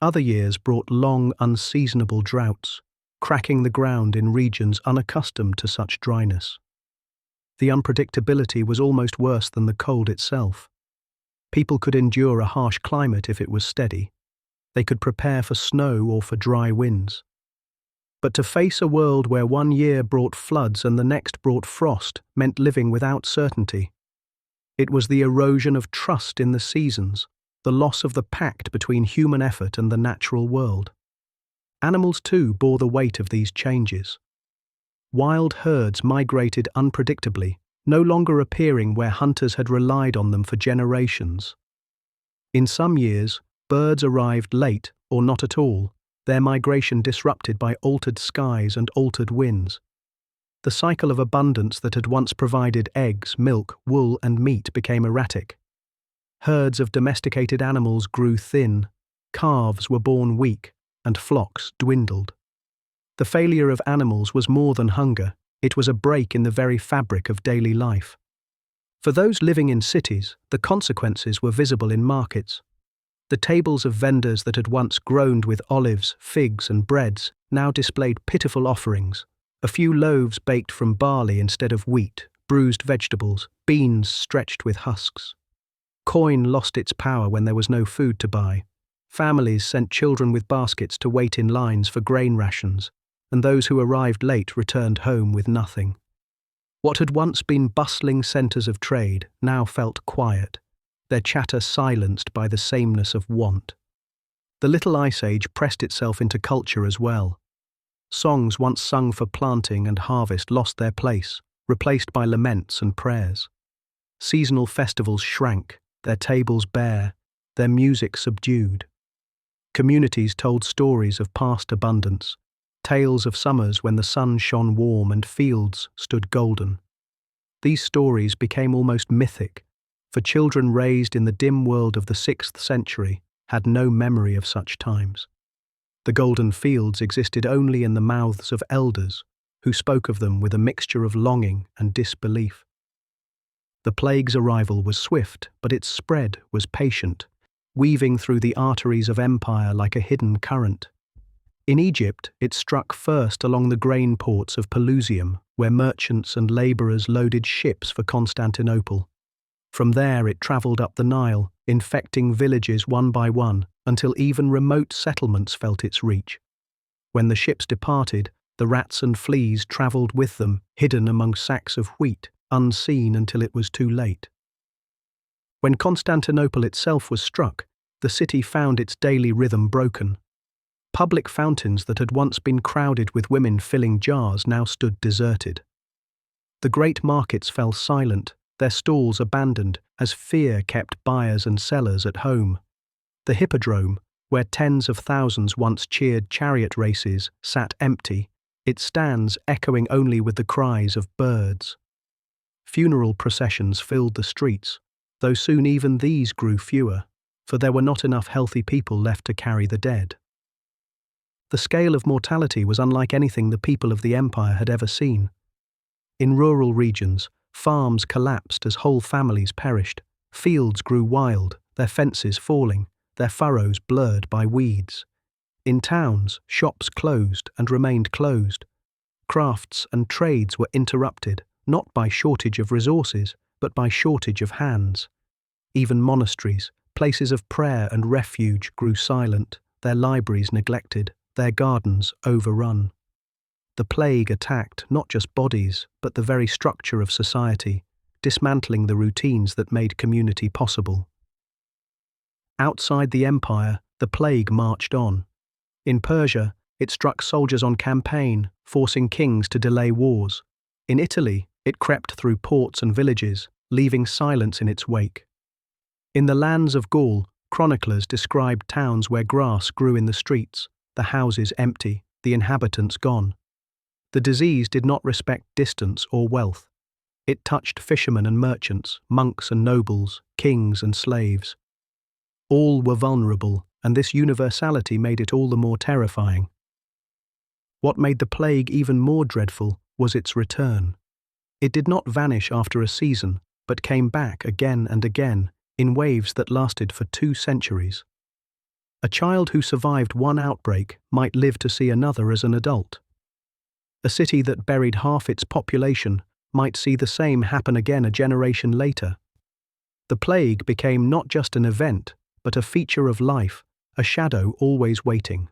Other years brought long, unseasonable droughts, cracking the ground in regions unaccustomed to such dryness. The unpredictability was almost worse than the cold itself. People could endure a harsh climate if it was steady. They could prepare for snow or for dry winds. But to face a world where one year brought floods and the next brought frost meant living without certainty. It was the erosion of trust in the seasons, the loss of the pact between human effort and the natural world. Animals too bore the weight of these changes. Wild herds migrated unpredictably, no longer appearing where hunters had relied on them for generations. In some years, birds arrived late or not at all, their migration disrupted by altered skies and altered winds. The cycle of abundance that had once provided eggs, milk, wool, and meat became erratic. Herds of domesticated animals grew thin, calves were born weak, and flocks dwindled. The failure of animals was more than hunger, it was a break in the very fabric of daily life. For those living in cities, the consequences were visible in markets. The tables of vendors that had once groaned with olives, figs, and breads now displayed pitiful offerings. A few loaves baked from barley instead of wheat, bruised vegetables, beans stretched with husks. Coin lost its power when there was no food to buy. Families sent children with baskets to wait in lines for grain rations, and those who arrived late returned home with nothing. What had once been bustling centres of trade now felt quiet, their chatter silenced by the sameness of want. The Little Ice Age pressed itself into culture as well. Songs once sung for planting and harvest lost their place, replaced by laments and prayers. Seasonal festivals shrank, their tables bare, their music subdued. Communities told stories of past abundance, tales of summers when the sun shone warm and fields stood golden. These stories became almost mythic, for children raised in the dim world of the 6th century had no memory of such times. The golden fields existed only in the mouths of elders, who spoke of them with a mixture of longing and disbelief. The plague's arrival was swift, but its spread was patient, weaving through the arteries of empire like a hidden current. In Egypt, it struck first along the grain ports of Pelusium, where merchants and labourers loaded ships for Constantinople. From there it travelled up the Nile, infecting villages one by one, until even remote settlements felt its reach. When the ships departed, the rats and fleas travelled with them, hidden among sacks of wheat, unseen until it was too late. When Constantinople itself was struck, the city found its daily rhythm broken. Public fountains that had once been crowded with women filling jars now stood deserted. The great markets fell silent, their stalls abandoned, as fear kept buyers and sellers at home. The hippodrome, where tens of thousands once cheered chariot races, sat empty, its stands echoing only with the cries of birds. Funeral processions filled the streets, though soon even these grew fewer, for there were not enough healthy people left to carry the dead. The scale of mortality was unlike anything the people of the empire had ever seen. In rural regions, farms collapsed as whole families perished, fields grew wild, their fences falling, their furrows blurred by weeds. In towns, shops closed and remained closed. Crafts and trades were interrupted, not by shortage of resources, but by shortage of hands. Even monasteries, places of prayer and refuge, grew silent, their libraries neglected, their gardens overrun. The plague attacked not just bodies, but the very structure of society, dismantling the routines that made community possible. Outside the empire, the plague marched on. In Persia, it struck soldiers on campaign, forcing kings to delay wars. In Italy, It crept through ports and villages, leaving silence in its wake. In the lands of Gaul, chroniclers described towns where grass grew in the streets, the houses empty, the inhabitants gone. The disease did not respect distance or wealth. It touched fishermen and merchants, monks and nobles, kings and slaves. All were vulnerable, and this universality made it all the more terrifying. What made the plague even more dreadful was its return. It did not vanish after a season, but came back again and again, in waves that lasted for 2 centuries. A child who survived one outbreak might live to see another as an adult. A city that buried half its population might see the same happen again a generation later. The plague became not just an event, but a feature of life, a shadow always waiting.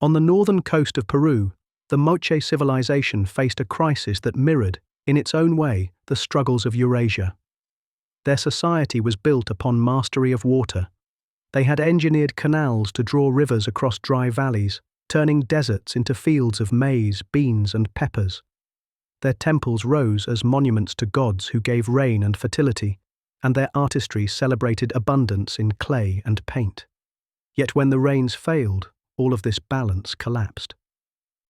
On the northern coast of Peru, the Moche civilization faced a crisis that mirrored, in its own way, the struggles of Eurasia. Their society was built upon mastery of water. They had engineered canals to draw rivers across dry valleys, turning deserts into fields of maize, beans, and peppers. Their temples rose as monuments to gods who gave rain and fertility, and their artistry celebrated abundance in clay and paint. Yet when the rains failed, all of this balance collapsed.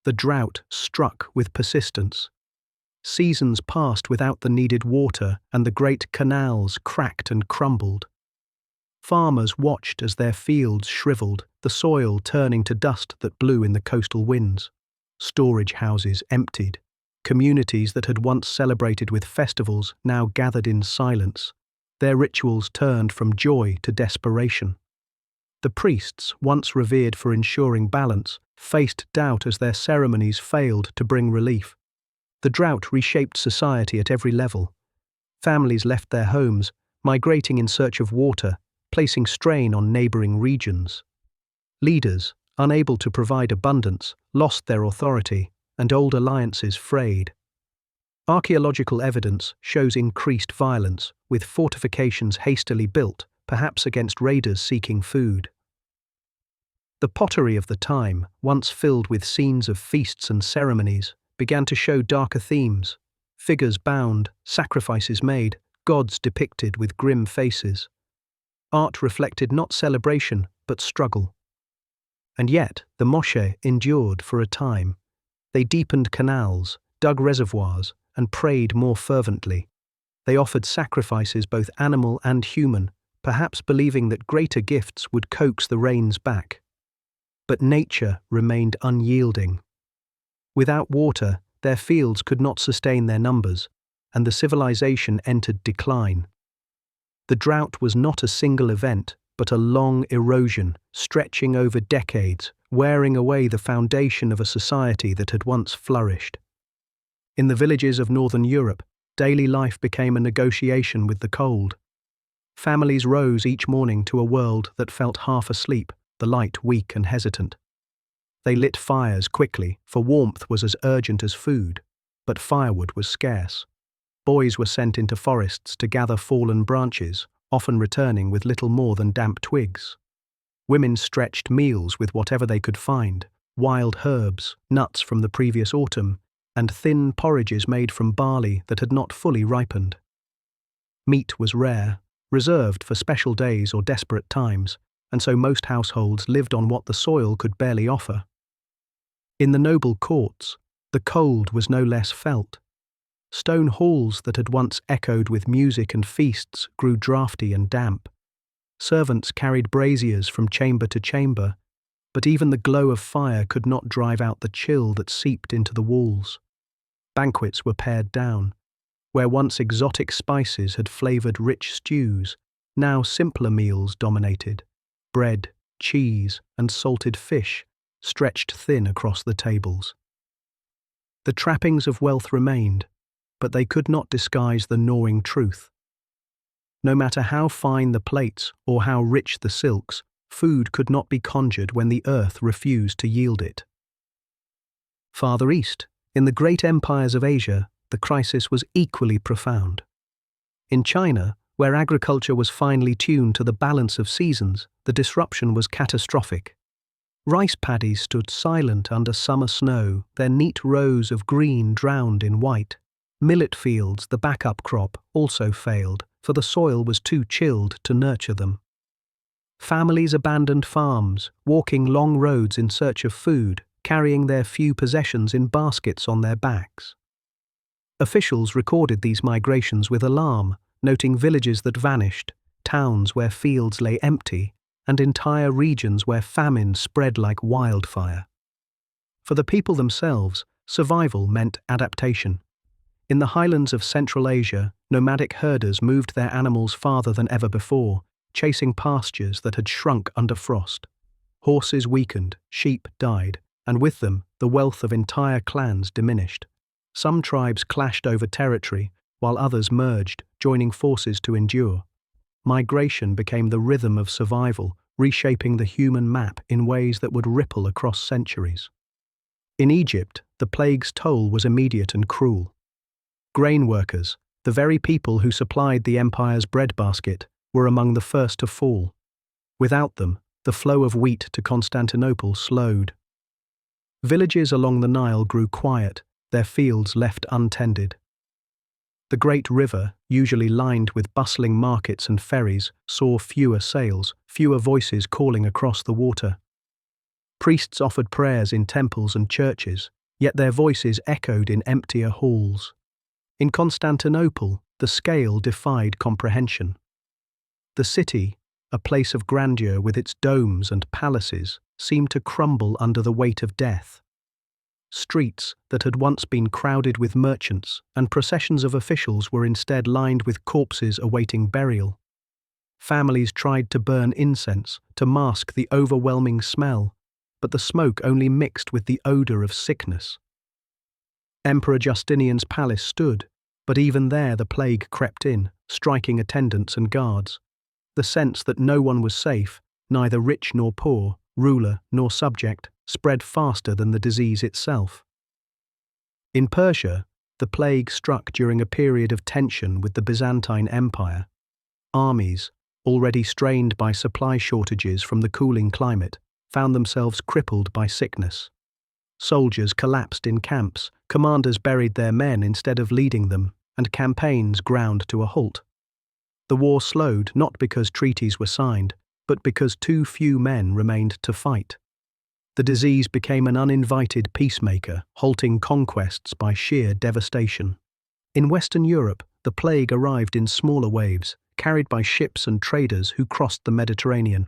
The drought struck with persistence. Seasons passed without the needed water, and the great canals cracked and crumbled. Farmers watched as their fields shriveled, the soil turning to dust that blew in the coastal winds. Storage houses emptied. Communities that had once celebrated with festivals now gathered in silence. Their rituals turned from joy to desperation. The priests, once revered for ensuring balance, faced doubt as their ceremonies failed to bring relief. The drought reshaped society at every level. Families left their homes, migrating in search of water, placing strain on neighboring regions. Leaders, unable to provide abundance, lost their authority, and old alliances frayed. Archaeological evidence shows increased violence, with fortifications hastily built, perhaps against raiders seeking food. The pottery of the time, once filled with scenes of feasts and ceremonies, began to show darker themes: figures bound, sacrifices made, gods depicted with grim faces. Art reflected not celebration, but struggle. And yet, the Moche endured for a time. They deepened canals, dug reservoirs, and prayed more fervently. They offered sacrifices both animal and human, perhaps believing that greater gifts would coax the rains back. But nature remained unyielding. Without water, their fields could not sustain their numbers, and the civilization entered decline. The drought was not a single event, but a long erosion, stretching over decades, wearing away the foundation of a society that had once flourished. In the villages of northern Europe, daily life became a negotiation with the cold. Families rose each morning to a world that felt half asleep, the light weak and hesitant. They lit fires quickly, for warmth was as urgent as food, but firewood was scarce. Boys were sent into forests to gather fallen branches, often returning with little more than damp twigs. Women stretched meals with whatever they could find: wild herbs, nuts from the previous autumn, and thin porridges made from barley that had not fully ripened. Meat was rare, reserved for special days or desperate times, and so most households lived on what the soil could barely offer. In the noble courts, the cold was no less felt. Stone halls that had once echoed with music and feasts grew draughty and damp. Servants carried braziers from chamber to chamber, but even the glow of fire could not drive out the chill that seeped into the walls. Banquets were pared down. Where once exotic spices had flavoured rich stews, now simpler meals dominated. Bread, cheese, and salted fish stretched thin across the tables. The trappings of wealth remained, but they could not disguise the gnawing truth. No matter how fine the plates or how rich the silks, food could not be conjured when the earth refused to yield it. Farther east, in the great empires of Asia, the crisis was equally profound. In China, where agriculture was finely tuned to the balance of seasons, the disruption was catastrophic. Rice paddies stood silent under summer snow, their neat rows of green drowned in white. Millet fields, the backup crop, also failed, for the soil was too chilled to nurture them. Families abandoned farms, walking long roads in search of food, carrying their few possessions in baskets on their backs. Officials recorded these migrations with alarm, noting villages that vanished, towns where fields lay empty, and entire regions where famine spread like wildfire. For the people themselves, survival meant adaptation. In the highlands of Central Asia, nomadic herders moved their animals farther than ever before, chasing pastures that had shrunk under frost. Horses weakened, sheep died, and with them, the wealth of entire clans diminished. Some tribes clashed over territory, while others merged, joining forces to endure. Migration became the rhythm of survival, reshaping the human map in ways that would ripple across centuries. In Egypt, the plague's toll was immediate and cruel. Grain workers, the very people who supplied the empire's breadbasket, were among the first to fall. Without them, the flow of wheat to Constantinople slowed. Villages along the Nile grew quiet, their fields left untended. The great river, usually lined with bustling markets and ferries, saw fewer sails, fewer voices calling across the water. Priests offered prayers in temples and churches, yet their voices echoed in emptier halls. In Constantinople, the scale defied comprehension. The city, a place of grandeur with its domes and palaces, seemed to crumble under the weight of death. Streets that had once been crowded with merchants and processions of officials were instead lined with corpses awaiting burial. Families tried to burn incense to mask the overwhelming smell, but the smoke only mixed with the odor of sickness. Emperor Justinian's palace stood, but even there the plague crept in, striking attendants and guards. The sense that no one was safe, neither rich nor poor, ruler nor subject, spread faster than the disease itself. In Persia, the plague struck during a period of tension with the Byzantine Empire. Armies, already strained by supply shortages from the cooling climate, found themselves crippled by sickness. Soldiers collapsed in camps, commanders buried their men instead of leading them, and campaigns ground to a halt. The war slowed not because treaties were signed, but because too few men remained to fight. The disease became an uninvited peacemaker, halting conquests by sheer devastation. In Western Europe, the plague arrived in smaller waves, carried by ships and traders who crossed the Mediterranean.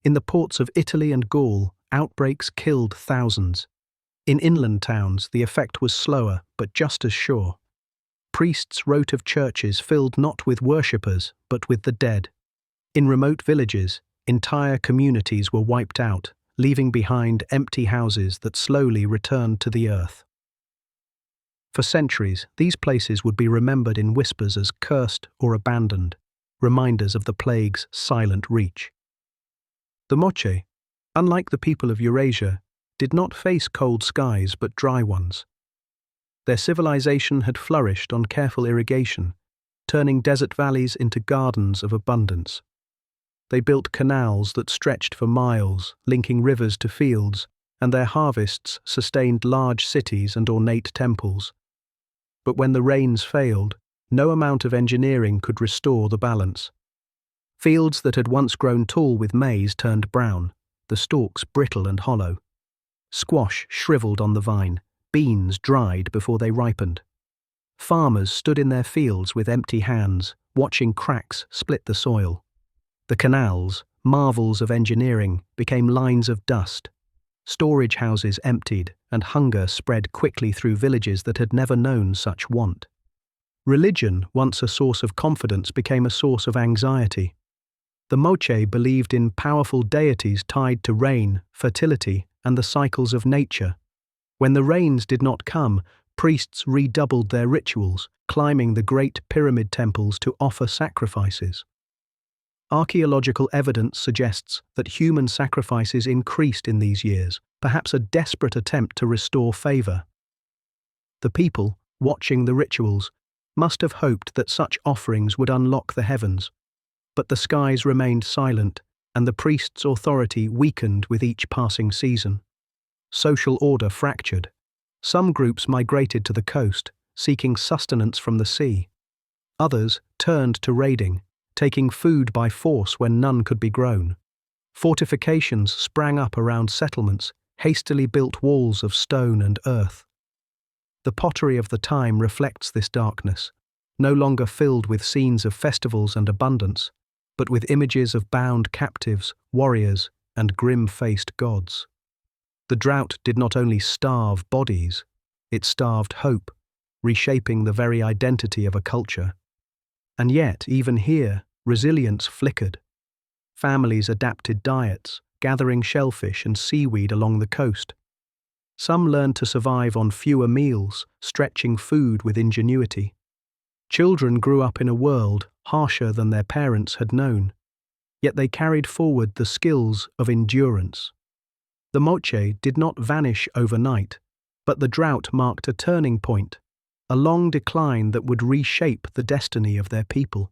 In the ports of Italy and Gaul, outbreaks killed thousands. In inland towns, the effect was slower, but just as sure. Priests wrote of churches filled not with worshippers, but with the dead. In remote villages, entire communities were wiped out, leaving behind empty houses that slowly returned to the earth. For centuries, these places would be remembered in whispers as cursed or abandoned, reminders of the plague's silent reach. The Moche, unlike the people of Eurasia, did not face cold skies but dry ones. Their civilization had flourished on careful irrigation, turning desert valleys into gardens of abundance. They built canals that stretched for miles, linking rivers to fields, and their harvests sustained large cities and ornate temples. But when the rains failed, no amount of engineering could restore the balance. Fields that had once grown tall with maize turned brown, the stalks brittle and hollow. Squash shriveled on the vine, beans dried before they ripened. Farmers stood in their fields with empty hands, watching cracks split the soil. The canals, marvels of engineering, became lines of dust. Storage houses emptied, and hunger spread quickly through villages that had never known such want. Religion, once a source of confidence, became a source of anxiety. The Moche believed in powerful deities tied to rain, fertility, and the cycles of nature. When the rains did not come, priests redoubled their rituals, climbing the great pyramid temples to offer sacrifices. Archaeological evidence suggests that human sacrifices increased in these years, perhaps a desperate attempt to restore favor. The people, watching the rituals, must have hoped that such offerings would unlock the heavens. But the skies remained silent, and the priest's authority weakened with each passing season. Social order fractured. Some groups migrated to the coast, seeking sustenance from the sea. Others turned to raiding, taking food by force when none could be grown. Fortifications sprang up around settlements, hastily built walls of stone and earth. The pottery of the time reflects this darkness, no longer filled with scenes of festivals and abundance, but with images of bound captives, warriors, and grim-faced gods. The drought did not only starve bodies, it starved hope, reshaping the very identity of a culture. And yet, even here, resilience flickered. Families adapted diets, gathering shellfish and seaweed along the coast. Some learned to survive on fewer meals, stretching food with ingenuity. Children grew up in a world harsher than their parents had known, yet they carried forward the skills of endurance. The moche did not vanish overnight, but the drought marked a turning point, a long decline that would reshape the destiny of their people.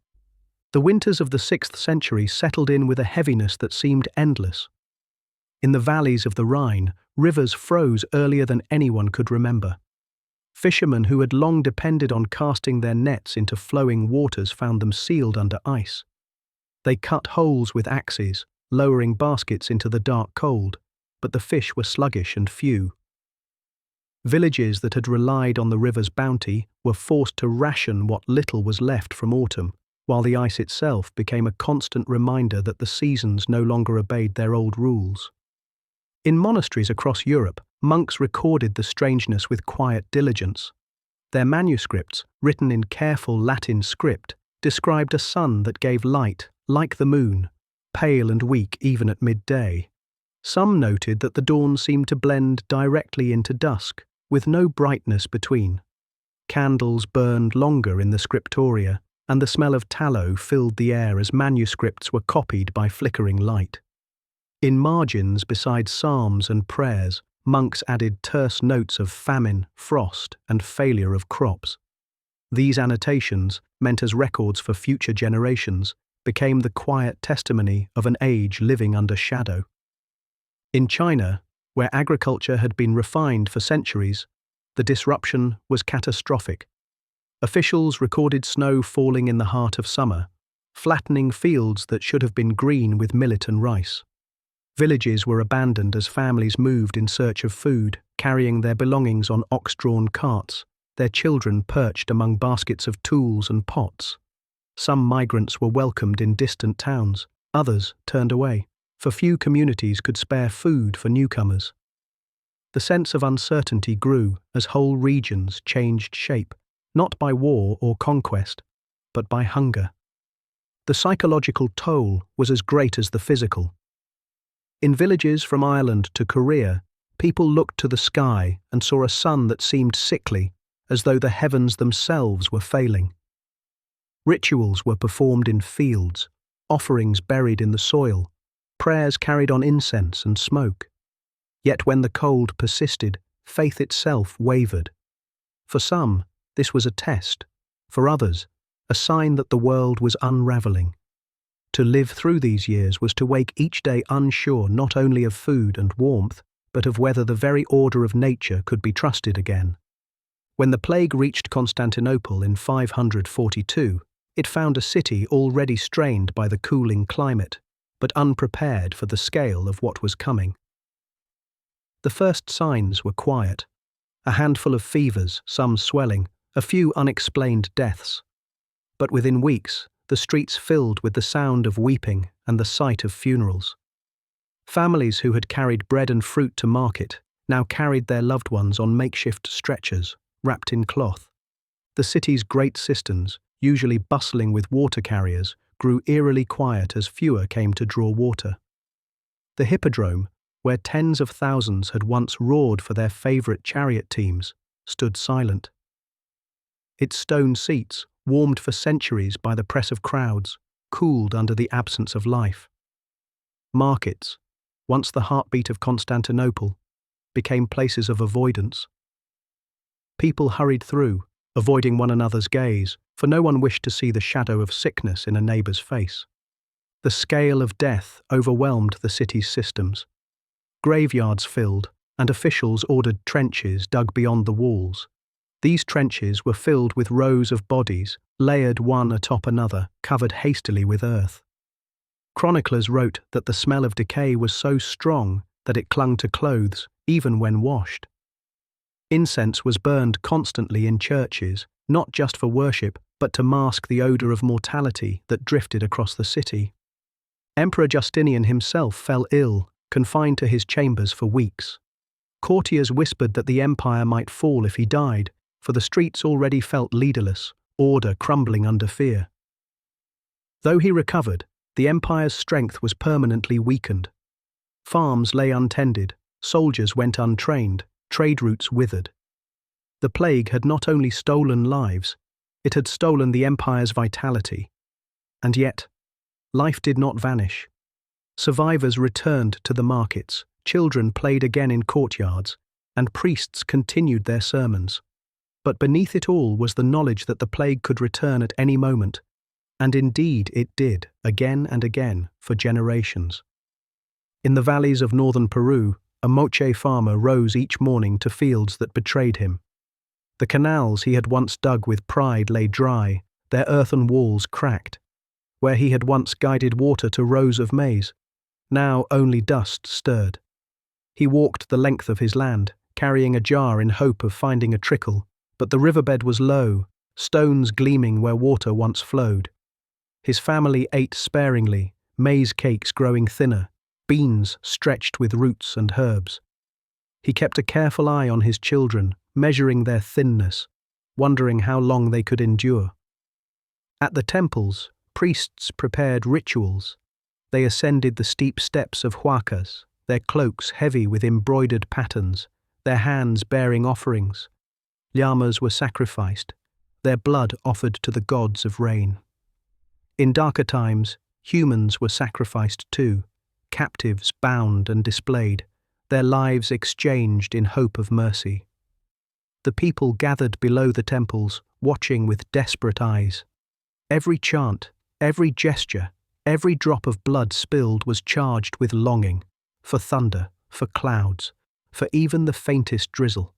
The winters of the 6th century settled in with a heaviness that seemed endless. In the valleys of the Rhine, rivers froze earlier than anyone could remember. Fishermen who had long depended on casting their nets into flowing waters found them sealed under ice. They cut holes with axes, lowering baskets into the dark cold, but the fish were sluggish and few. Villages that had relied on the river's bounty were forced to ration what little was left from autumn, while the ice itself became a constant reminder that the seasons no longer obeyed their old rules. In monasteries across Europe, monks recorded the strangeness with quiet diligence. Their manuscripts, written in careful Latin script, described a sun that gave light, like the moon, pale and weak even at midday. Some noted that the dawn seemed to blend directly into dusk, with no brightness between. Candles burned longer in the scriptoria, and the smell of tallow filled the air as manuscripts were copied by flickering light. In margins beside psalms and prayers, monks added terse notes of famine, frost, and failure of crops. These annotations, meant as records for future generations, became the quiet testimony of an age living under shadow. In China, where agriculture had been refined for centuries, the disruption was catastrophic. Officials recorded snow falling in the heart of summer, flattening fields that should have been green with millet and rice. Villages were abandoned as families moved in search of food, carrying their belongings on ox-drawn carts, their children perched among baskets of tools and pots. Some migrants were welcomed in distant towns, others turned away, for few communities could spare food for newcomers. The sense of uncertainty grew as whole regions changed shape, not by war or conquest, but by hunger. The psychological toll was as great as the physical. In villages from Ireland to Korea, people looked to the sky and saw a sun that seemed sickly, as though the heavens themselves were failing. Rituals were performed in fields, offerings buried in the soil, prayers carried on incense and smoke. Yet when the cold persisted, faith itself wavered. For some, this was a test. For others, a sign that the world was unraveling. To live through these years was to wake each day unsure not only of food and warmth, but of whether the very order of nature could be trusted again. When the plague reached Constantinople in 542, it found a city already strained by the cooling climate, but unprepared for the scale of what was coming. The first signs were quiet. A handful of fevers, some swelling, a few unexplained deaths. But within weeks, the streets filled with the sound of weeping and the sight of funerals. Families who had carried bread and fruit to market now carried their loved ones on makeshift stretchers, wrapped in cloth. The city's great cisterns, usually bustling with water carriers, grew eerily quiet as fewer came to draw water. The hippodrome, where tens of thousands had once roared for their favourite chariot teams, stood silent. Its stone seats, warmed for centuries by the press of crowds, cooled under the absence of life. Markets, once the heartbeat of Constantinople, became places of avoidance. People hurried through, avoiding one another's gaze, for no one wished to see the shadow of sickness in a neighbour's face. The scale of death overwhelmed the city's systems. Graveyards filled, and officials ordered trenches dug beyond the walls. These trenches were filled with rows of bodies, layered one atop another, covered hastily with earth. Chroniclers wrote that the smell of decay was so strong that it clung to clothes, even when washed. Incense was burned constantly in churches, not just for worship, but to mask the odor of mortality that drifted across the city. Emperor Justinian himself fell ill, confined to his chambers for weeks. Courtiers whispered that the empire might fall if he died, for the streets already felt leaderless, order crumbling under fear. Though he recovered, the empire's strength was permanently weakened. Farms lay untended, soldiers went untrained, trade routes withered. The plague had not only stolen lives, it had stolen the empire's vitality. And yet, life did not vanish. Survivors returned to the markets, children played again in courtyards, and priests continued their sermons. But beneath it all was the knowledge that the plague could return at any moment, and indeed it did, again and again, for generations. In the valleys of northern Peru, a Moche farmer rose each morning to fields that betrayed him. The canals he had once dug with pride lay dry, their earthen walls cracked. Where he had once guided water to rows of maize, now only dust stirred. He walked the length of his land, carrying a jar in hope of finding a trickle, but the riverbed was low, stones gleaming where water once flowed. His family ate sparingly, maize cakes growing thinner, beans stretched with roots and herbs. He kept a careful eye on his children, measuring their thinness, wondering how long they could endure. At the temples, priests prepared rituals. They ascended the steep steps of huacas, their cloaks heavy with embroidered patterns, their hands bearing offerings. Llamas were sacrificed, their blood offered to the gods of rain. In darker times, humans were sacrificed too, captives bound and displayed, their lives exchanged in hope of mercy. The people gathered below the temples, watching with desperate eyes. Every chant, every gesture, every drop of blood spilled was charged with longing, for thunder, for clouds, for even the faintest drizzle.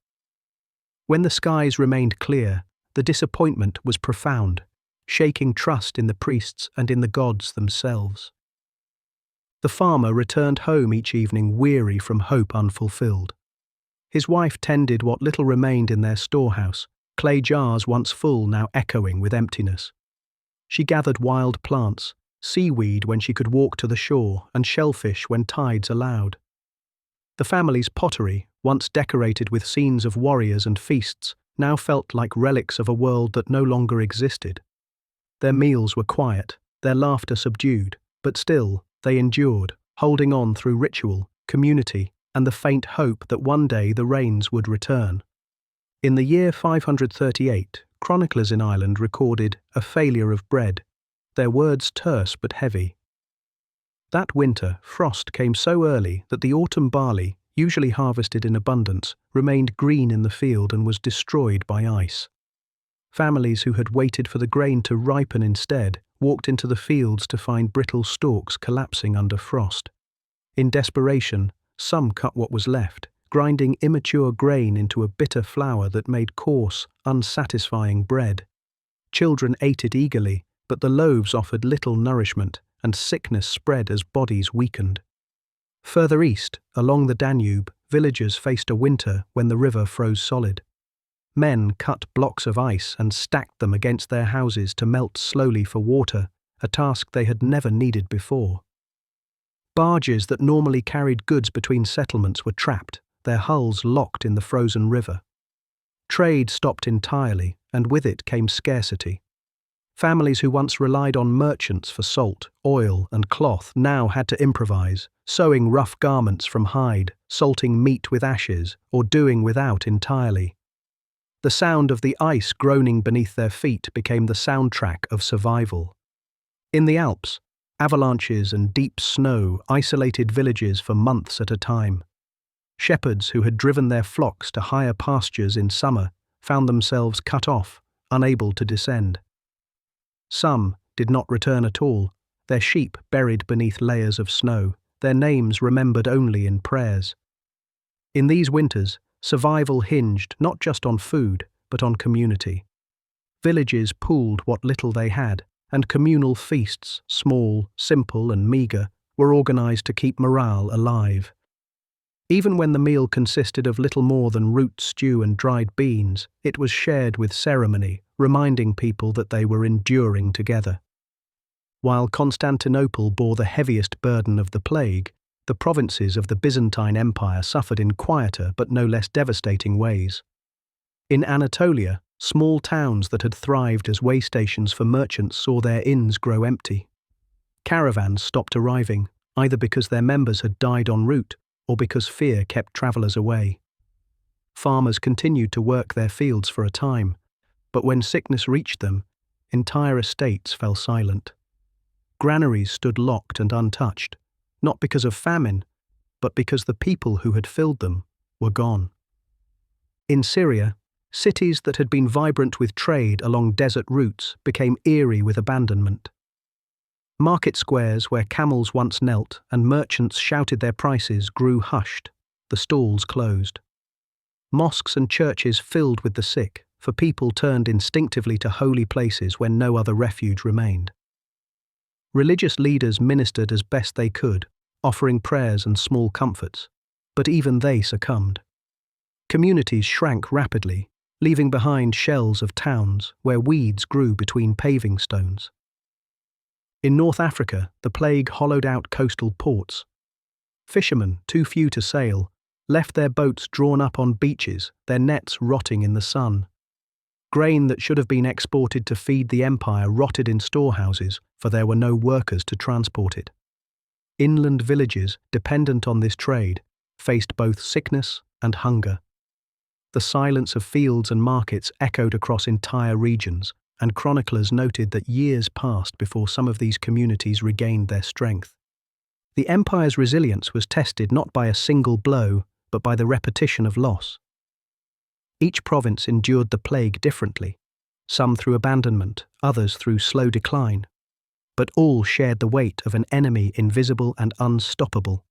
When the skies remained clear, the disappointment was profound, shaking trust in the priests and in the gods themselves. The farmer returned home each evening weary from hope unfulfilled. His wife tended what little remained in their storehouse, clay jars once full now echoing with emptiness. She gathered wild plants, seaweed when she could walk to the shore, and shellfish when tides allowed. The family's pottery, once decorated with scenes of warriors and feasts, now felt like relics of a world that no longer existed. Their meals were quiet, their laughter subdued, but still, they endured, holding on through ritual, community, and the faint hope that one day the rains would return. In the year 538, chroniclers in Ireland recorded a failure of bread, their words terse but heavy. That winter, frost came so early that the autumn barley, usually harvested in abundance, remained green in the field and was destroyed by ice. Families who had waited for the grain to ripen instead walked into the fields to find brittle stalks collapsing under frost. In desperation, some cut what was left, grinding immature grain into a bitter flour that made coarse, unsatisfying bread. Children ate it eagerly, but the loaves offered little nourishment, and sickness spread as bodies weakened. Further east, along the Danube, villagers faced a winter when the river froze solid. Men cut blocks of ice and stacked them against their houses to melt slowly for water, a task they had never needed before. Barges that normally carried goods between settlements were trapped, their hulls locked in the frozen river. Trade stopped entirely, and with it came scarcity. Families who once relied on merchants for salt, oil, and cloth now had to improvise, sewing rough garments from hide, salting meat with ashes, or doing without entirely. The sound of the ice groaning beneath their feet became the soundtrack of survival. In the Alps, avalanches and deep snow isolated villages for months at a time. Shepherds who had driven their flocks to higher pastures in summer found themselves cut off, unable to descend. Some did not return at all, their sheep buried beneath layers of snow, their names remembered only in prayers. In these winters, survival hinged not just on food, but on community. Villages pooled what little they had, and communal feasts, small, simple, and meagre, were organized to keep morale alive. Even when the meal consisted of little more than root stew and dried beans, it was shared with ceremony, reminding people that they were enduring together. While Constantinople bore the heaviest burden of the plague, the provinces of the Byzantine Empire suffered in quieter but no less devastating ways. In Anatolia, small towns that had thrived as way stations for merchants saw their inns grow empty. Caravans stopped arriving, either because their members had died en route or because fear kept travelers away. Farmers continued to work their fields for a time, but when sickness reached them, entire estates fell silent. Granaries stood locked and untouched, not because of famine, but because the people who had filled them were gone. In Syria, cities that had been vibrant with trade along desert routes became eerie with abandonment. Market squares where camels once knelt and merchants shouted their prices grew hushed, the stalls closed. Mosques and churches filled with the sick, for people turned instinctively to holy places when no other refuge remained. Religious leaders ministered as best they could, offering prayers and small comforts, but even they succumbed. Communities shrank rapidly, leaving behind shells of towns where weeds grew between paving stones. In North Africa, the plague hollowed out coastal ports. Fishermen, too few to sail, left their boats drawn up on beaches, their nets rotting in the sun. Grain that should have been exported to feed the empire rotted in storehouses, for there were no workers to transport it. Inland villages, dependent on this trade, faced both sickness and hunger. The silence of fields and markets echoed across entire regions, and chroniclers noted that years passed before some of these communities regained their strength. The empire's resilience was tested not by a single blow, but by the repetition of loss. Each province endured the plague differently, some through abandonment, others through slow decline, but all shared the weight of an enemy invisible and unstoppable.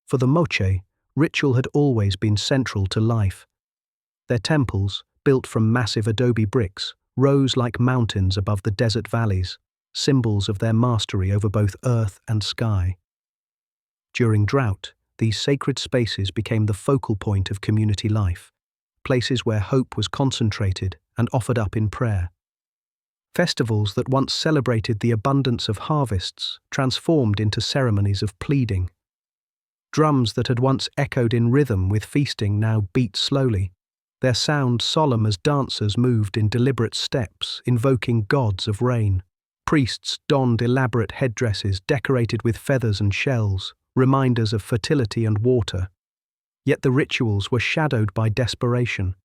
For the Moche, ritual had always been central to life. Their temples, built from massive adobe bricks, rose like mountains above the desert valleys, symbols of their mastery over both earth and sky. During drought, these sacred spaces became the focal point of community life, places where hope was concentrated and offered up in prayer. Festivals that once celebrated the abundance of harvests transformed into ceremonies of pleading. Drums that had once echoed in rhythm with feasting now beat slowly, their sound solemn as dancers moved in deliberate steps, invoking gods of rain. Priests donned elaborate headdresses decorated with feathers and shells, reminders of fertility and water. Yet the rituals were shadowed by desperation.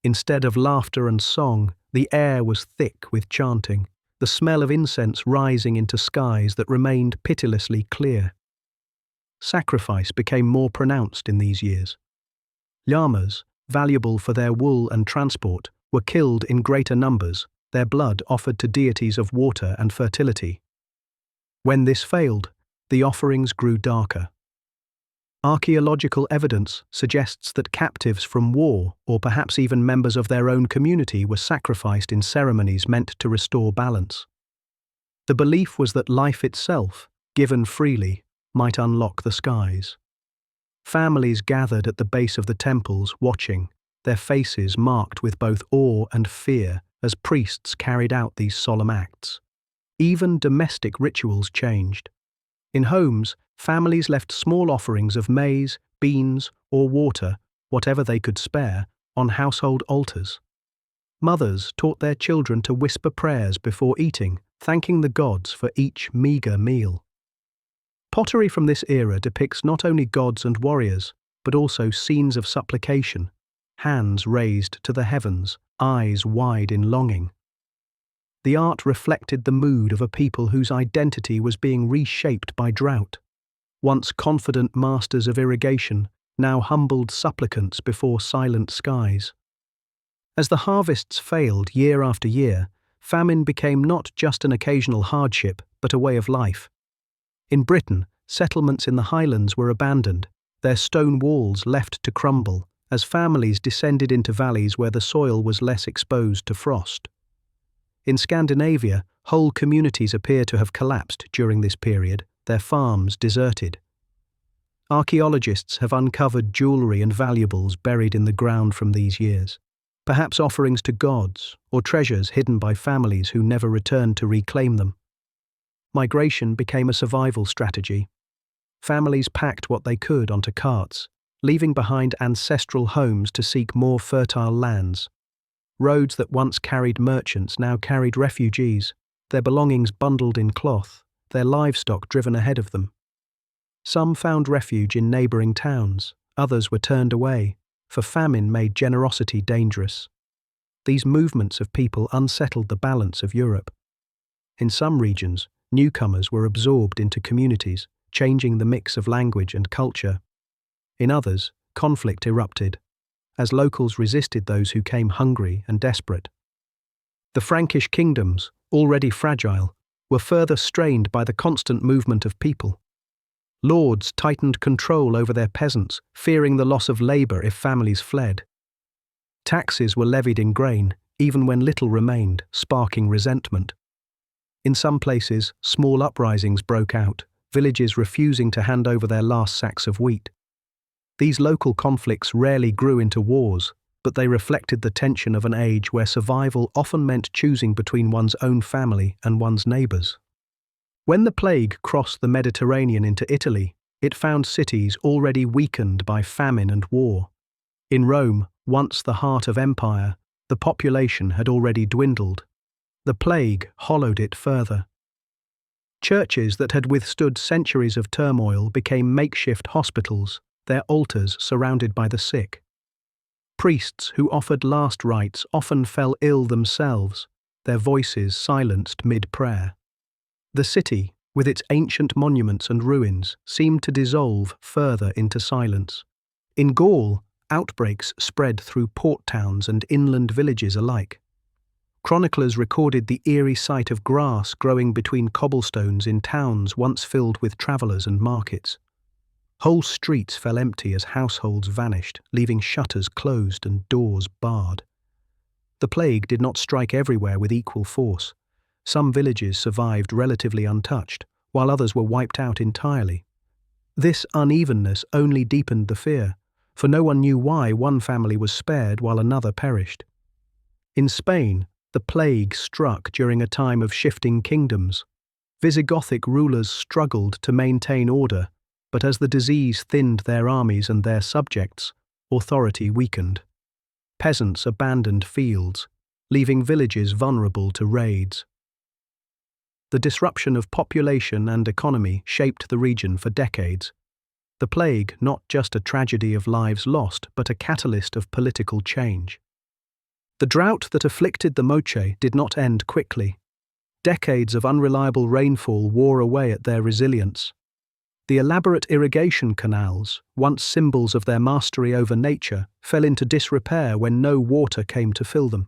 Instead of laughter and song, the air was thick with chanting, the smell of incense rising into skies that remained pitilessly clear. Sacrifice became more pronounced in these years. Llamas, valuable for their wool and transport, were killed in greater numbers, their blood offered to deities of water and fertility. When this failed, the offerings grew darker. Archaeological evidence suggests that captives from war, or perhaps even members of their own community, were sacrificed in ceremonies meant to restore balance. The belief was that life itself, given freely, might unlock the skies. Families gathered at the base of the temples watching, their faces marked with both awe and fear as priests carried out these solemn acts. Even domestic rituals changed. In homes, families left small offerings of maize, beans, or water, whatever they could spare, on household altars. Mothers taught their children to whisper prayers before eating, thanking the gods for each meager meal. Pottery from this era depicts not only gods and warriors, but also scenes of supplication, hands raised to the heavens, eyes wide in longing. The art reflected the mood of a people whose identity was being reshaped by drought. Once confident masters of irrigation, now humbled supplicants before silent skies. As the harvests failed year after year, famine became not just an occasional hardship, but a way of life. In Britain, settlements in the highlands were abandoned, their stone walls left to crumble, as families descended into valleys where the soil was less exposed to frost. In Scandinavia, whole communities appear to have collapsed during this period, their farms deserted. Archaeologists have uncovered jewelry and valuables buried in the ground from these years, perhaps offerings to gods or treasures hidden by families who never returned to reclaim them. Migration became a survival strategy. Families packed what they could onto carts, leaving behind ancestral homes to seek more fertile lands. Roads that once carried merchants now carried refugees, their belongings bundled in cloth, their livestock driven ahead of them. Some found refuge in neighbouring towns, others were turned away, for famine made generosity dangerous. These movements of people unsettled the balance of Europe. In some regions, newcomers were absorbed into communities, changing the mix of language and culture. In others, conflict erupted, as locals resisted those who came hungry and desperate. The Frankish kingdoms, already fragile, were further strained by the constant movement of people. Lords tightened control over their peasants, fearing the loss of labour if families fled. Taxes were levied in grain, even when little remained, sparking resentment. In some places, small uprisings broke out, villages refusing to hand over their last sacks of wheat. These local conflicts rarely grew into wars, but they reflected the tension of an age where survival often meant choosing between one's own family and one's neighbours. When the plague crossed the Mediterranean into Italy, it found cities already weakened by famine and war. In Rome, once the heart of empire, the population had already dwindled. The plague hollowed it further. Churches that had withstood centuries of turmoil became makeshift hospitals, their altars surrounded by the sick. Priests who offered last rites often fell ill themselves, their voices silenced mid-prayer. The city, with its ancient monuments and ruins, seemed to dissolve further into silence. In Gaul, outbreaks spread through port towns and inland villages alike. Chroniclers recorded the eerie sight of grass growing between cobblestones in towns once filled with travellers and markets. Whole streets fell empty as households vanished, leaving shutters closed and doors barred. The plague did not strike everywhere with equal force. Some villages survived relatively untouched, while others were wiped out entirely. This unevenness only deepened the fear, for no one knew why one family was spared while another perished. In Spain, the plague struck during a time of shifting kingdoms. Visigothic rulers struggled to maintain order, but as the disease thinned their armies and their subjects, authority weakened. Peasants abandoned fields, leaving villages vulnerable to raids. The disruption of population and economy shaped the region for decades. The plague, not just a tragedy of lives lost, but a catalyst of political change. The drought that afflicted the Moche did not end quickly. Decades of unreliable rainfall wore away at their resilience. The elaborate irrigation canals, once symbols of their mastery over nature, fell into disrepair when no water came to fill them.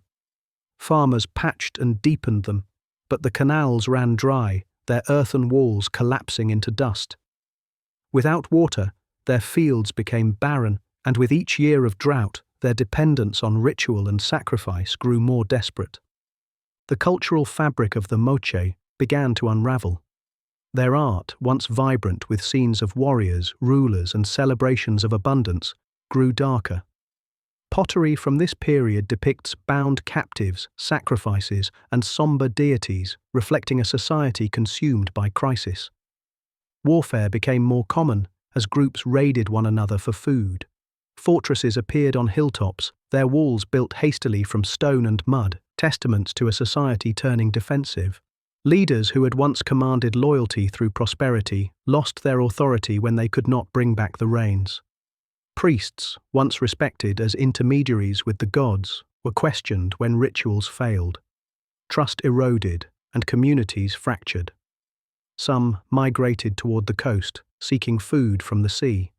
Farmers patched and deepened them, but the canals ran dry, their earthen walls collapsing into dust. Without water, their fields became barren, and with each year of drought, their dependence on ritual and sacrifice grew more desperate. The cultural fabric of the Moche began to unravel. Their art, once vibrant with scenes of warriors, rulers, and celebrations of abundance, grew darker. Pottery from this period depicts bound captives, sacrifices, and sombre deities, reflecting a society consumed by crisis. Warfare became more common as groups raided one another for food. Fortresses appeared on hilltops, their walls built hastily from stone and mud, testaments to a society turning defensive. Leaders who had once commanded loyalty through prosperity lost their authority when they could not bring back the rains. Priests, once respected as intermediaries with the gods, were questioned when rituals failed. Trust eroded and communities fractured. Some migrated toward the coast, seeking food from the sea.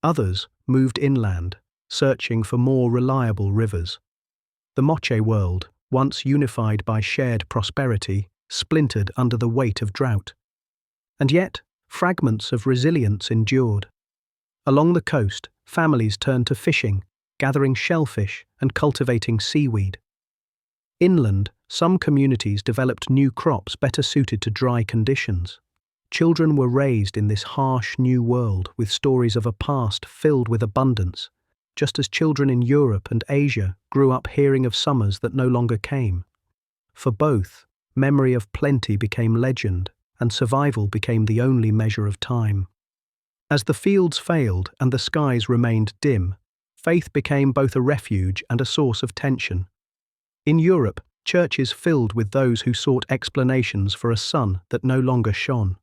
Others moved inland, searching for more reliable rivers. The Moche world, once unified by shared prosperity, splintered under the weight of drought. And yet, fragments of resilience endured. Along the coast, families turned to fishing, gathering shellfish and cultivating seaweed. Inland, some communities developed new crops better suited to dry conditions. Children were raised in this harsh new world with stories of a past filled with abundance, just as children in Europe and Asia grew up hearing of summers that no longer came. For both, memory of plenty became legend, and survival became the only measure of time. As the fields failed and the skies remained dim, faith became both a refuge and a source of tension. In Europe, churches filled with those who sought explanations for a sun that no longer shone.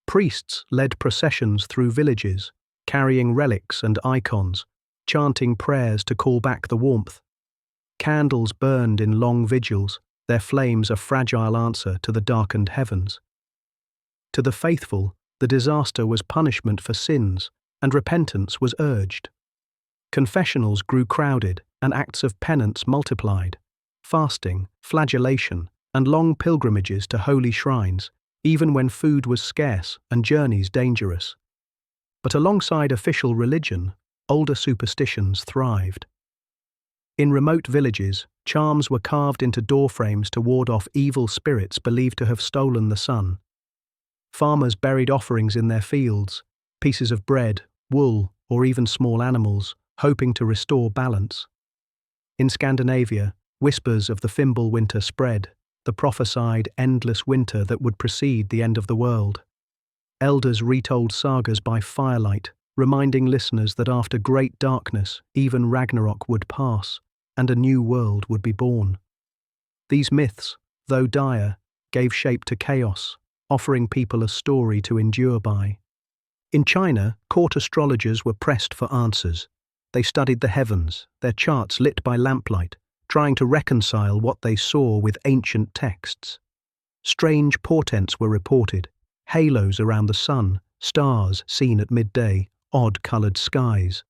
Priests led processions through villages, carrying relics and icons, chanting prayers to call back the warmth. Candles burned in long vigils, their flames a fragile answer to the darkened heavens. To the faithful, the disaster was punishment for sins, and repentance was urged. Confessionals grew crowded, and acts of penance multiplied. Fasting, flagellation, and long pilgrimages to holy shrines, even when food was scarce and journeys dangerous. But alongside official religion, older superstitions thrived. In remote villages, charms were carved into doorframes to ward off evil spirits believed to have stolen the sun. Farmers buried offerings in their fields, pieces of bread, wool, or even small animals, hoping to restore balance. In Scandinavia, whispers of the Fimble winter spread, the prophesied endless winter that would precede the end of the world. Elders retold sagas by firelight, reminding listeners that after great darkness, even Ragnarok would pass, and a new world would be born. These myths, though dire, gave shape to chaos, offering people a story to endure by. In China, court astrologers were pressed for answers. They studied the heavens, their charts lit by lamplight, trying to reconcile what they saw with ancient texts. Strange portents were reported, halos around the sun, stars seen at midday, odd-coloured skies.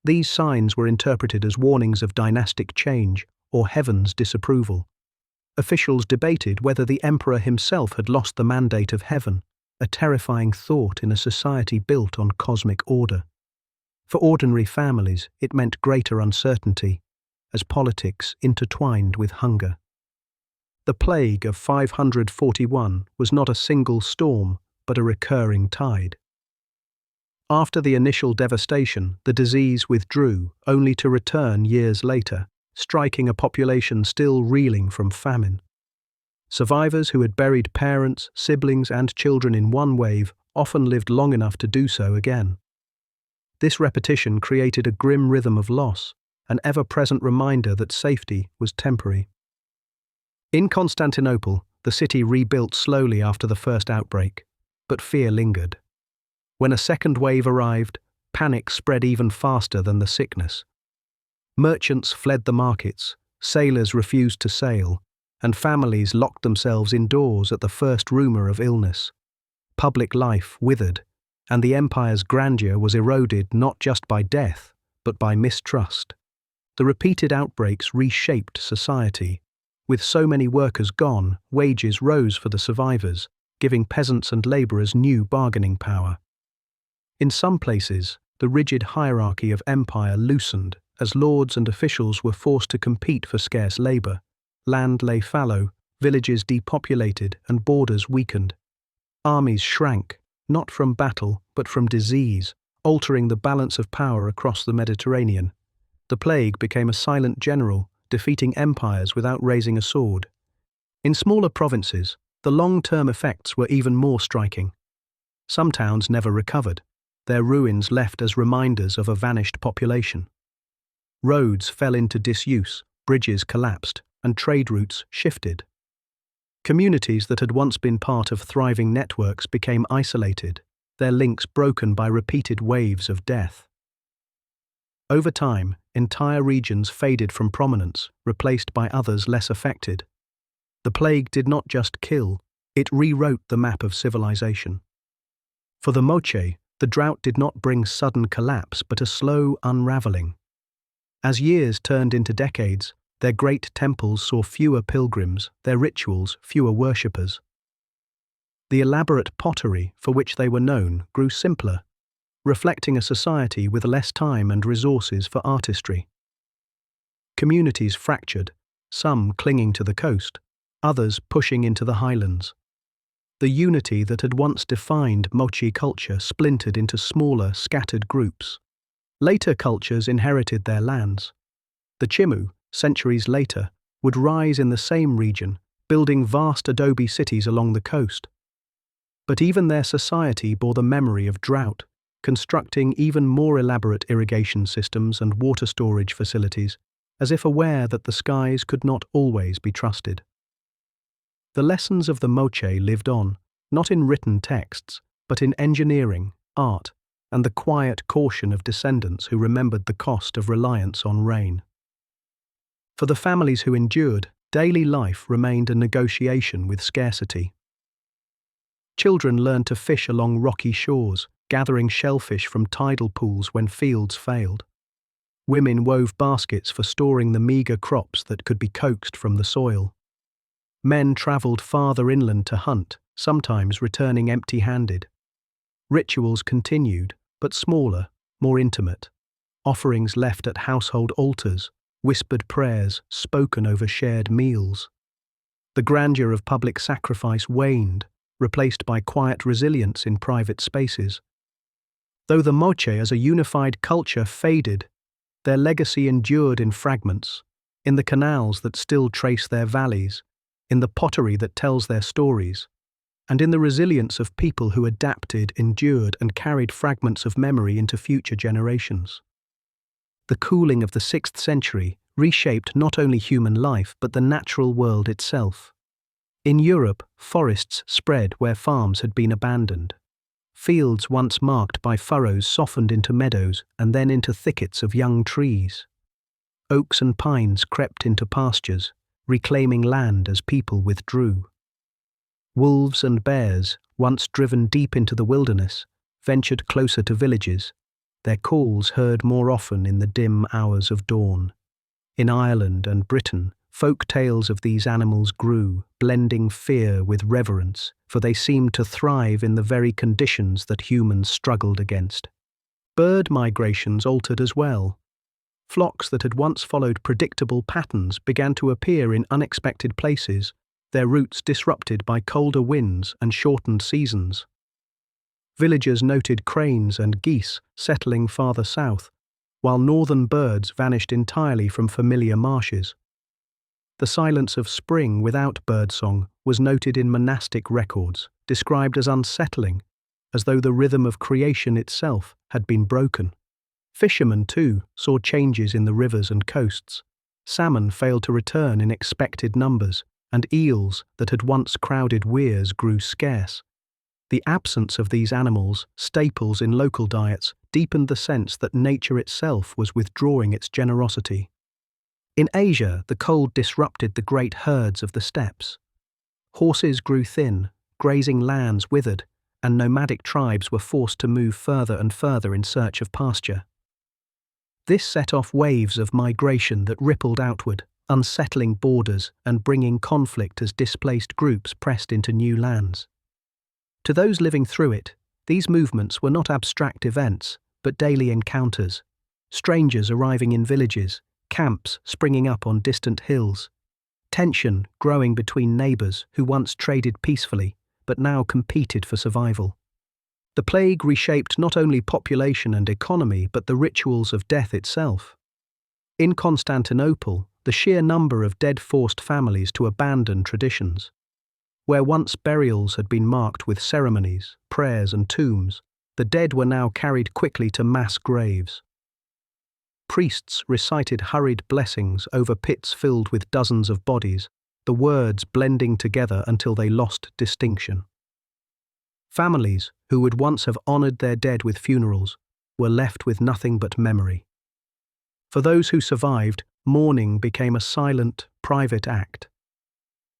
These signs were interpreted as warnings of dynastic change or heaven's disapproval. Officials debated whether the emperor himself had lost the mandate of heaven, a terrifying thought in a society built on cosmic order. For ordinary families, it meant greater uncertainty, as politics intertwined with hunger. The plague of 541 was not a single storm, but a recurring tide. After the initial devastation, the disease withdrew, only to return years later, striking a population still reeling from famine. Survivors who had buried parents, siblings, and children in one wave often lived long enough to do so again. This repetition created a grim rhythm of loss, an ever-present reminder that safety was temporary. In Constantinople, the city rebuilt slowly after the first outbreak, but fear lingered. When a second wave arrived, panic spread even faster than the sickness. Merchants fled the markets, sailors refused to sail, and families locked themselves indoors at the first rumour of illness. Public life withered, and the empire's grandeur was eroded not just by death, but by mistrust. The repeated outbreaks reshaped society. With so many workers gone, wages rose for the survivors, giving peasants and labourers new bargaining power. In some places, the rigid hierarchy of empire loosened as lords and officials were forced to compete for scarce labour. Land lay fallow, villages depopulated, and borders weakened. Armies shrank, not from battle, but from disease, altering the balance of power across the Mediterranean. The plague became a silent general, defeating empires without raising a sword. In smaller provinces, the long-term effects were even more striking. Some towns never recovered, their ruins left as reminders of a vanished population. Roads fell into disuse, bridges collapsed, and trade routes shifted. Communities that had once been part of thriving networks became isolated, their links broken by repeated waves of death. Over time, entire regions faded from prominence, replaced by others less affected. The plague did not just kill, it rewrote the map of civilization. For the Moche, the drought did not bring sudden collapse but a slow unraveling. As years turned into decades, their great temples saw fewer pilgrims, their rituals fewer worshippers. The elaborate pottery for which they were known grew simpler. reflecting a society with less time and resources for artistry. Communities fractured, some clinging to the coast, others pushing into the highlands. The unity that had once defined Moche culture splintered into smaller, scattered groups. Later cultures inherited their lands. The Chimu, centuries later, would rise in the same region, building vast adobe cities along the coast. But even their society bore the memory of drought, constructing even more elaborate irrigation systems and water storage facilities, as if aware that the skies could not always be trusted. The lessons of the Moche lived on, not in written texts, but in engineering, art, and the quiet caution of descendants who remembered the cost of reliance on rain. For the families who endured, daily life remained a negotiation with scarcity. Children learned to fish along rocky shores, gathering shellfish from tidal pools when fields failed. Women wove baskets for storing the meager crops that could be coaxed from the soil. Men travelled farther inland to hunt, sometimes returning empty-handed. Rituals continued, but smaller, more intimate. Offerings left at household altars, whispered prayers spoken over shared meals. The grandeur of public sacrifice waned, replaced by quiet resilience in private spaces. Though the Moche as a unified culture faded, their legacy endured in fragments, in the canals that still trace their valleys, in the pottery that tells their stories, and in the resilience of people who adapted, endured, and carried fragments of memory into future generations. The cooling of the 6th century reshaped not only human life but the natural world itself. In Europe, forests spread where farms had been abandoned. Fields once marked by furrows softened into meadows and then into thickets of young trees. Oaks and pines crept into pastures, reclaiming land as people withdrew. Wolves and bears, once driven deep into the wilderness, ventured closer to villages, their calls heard more often in the dim hours of dawn. In Ireland and Britain, folk tales of these animals grew, blending fear with reverence, for they seemed to thrive in the very conditions that humans struggled against. Bird migrations altered as well. Flocks that had once followed predictable patterns began to appear in unexpected places, their routes disrupted by colder winds and shortened seasons. Villagers noted cranes and geese settling farther south, while northern birds vanished entirely from familiar marshes. The silence of spring without birdsong was noted in monastic records, described as unsettling, as though the rhythm of creation itself had been broken. Fishermen, too, saw changes in the rivers and coasts. Salmon failed to return in expected numbers, and eels that had once crowded weirs grew scarce. The absence of these animals, staples in local diets, deepened the sense that nature itself was withdrawing its generosity. In Asia, the cold disrupted the great herds of the steppes. Horses grew thin, grazing lands withered, and nomadic tribes were forced to move further and further in search of pasture. This set off waves of migration that rippled outward, unsettling borders and bringing conflict as displaced groups pressed into new lands. To those living through it, these movements were not abstract events, but daily encounters. Strangers arriving in villages, camps springing up on distant hills, tension growing between neighbours who once traded peacefully, but now competed for survival. The plague reshaped not only population and economy, but the rituals of death itself. In Constantinople, the sheer number of dead forced families to abandon traditions. Where once burials had been marked with ceremonies, prayers and tombs, the dead were now carried quickly to mass graves. Priests recited hurried blessings over pits filled with dozens of bodies, the words blending together until they lost distinction. Families, who would once have honoured their dead with funerals, were left with nothing but memory. For those who survived, mourning became a silent, private act.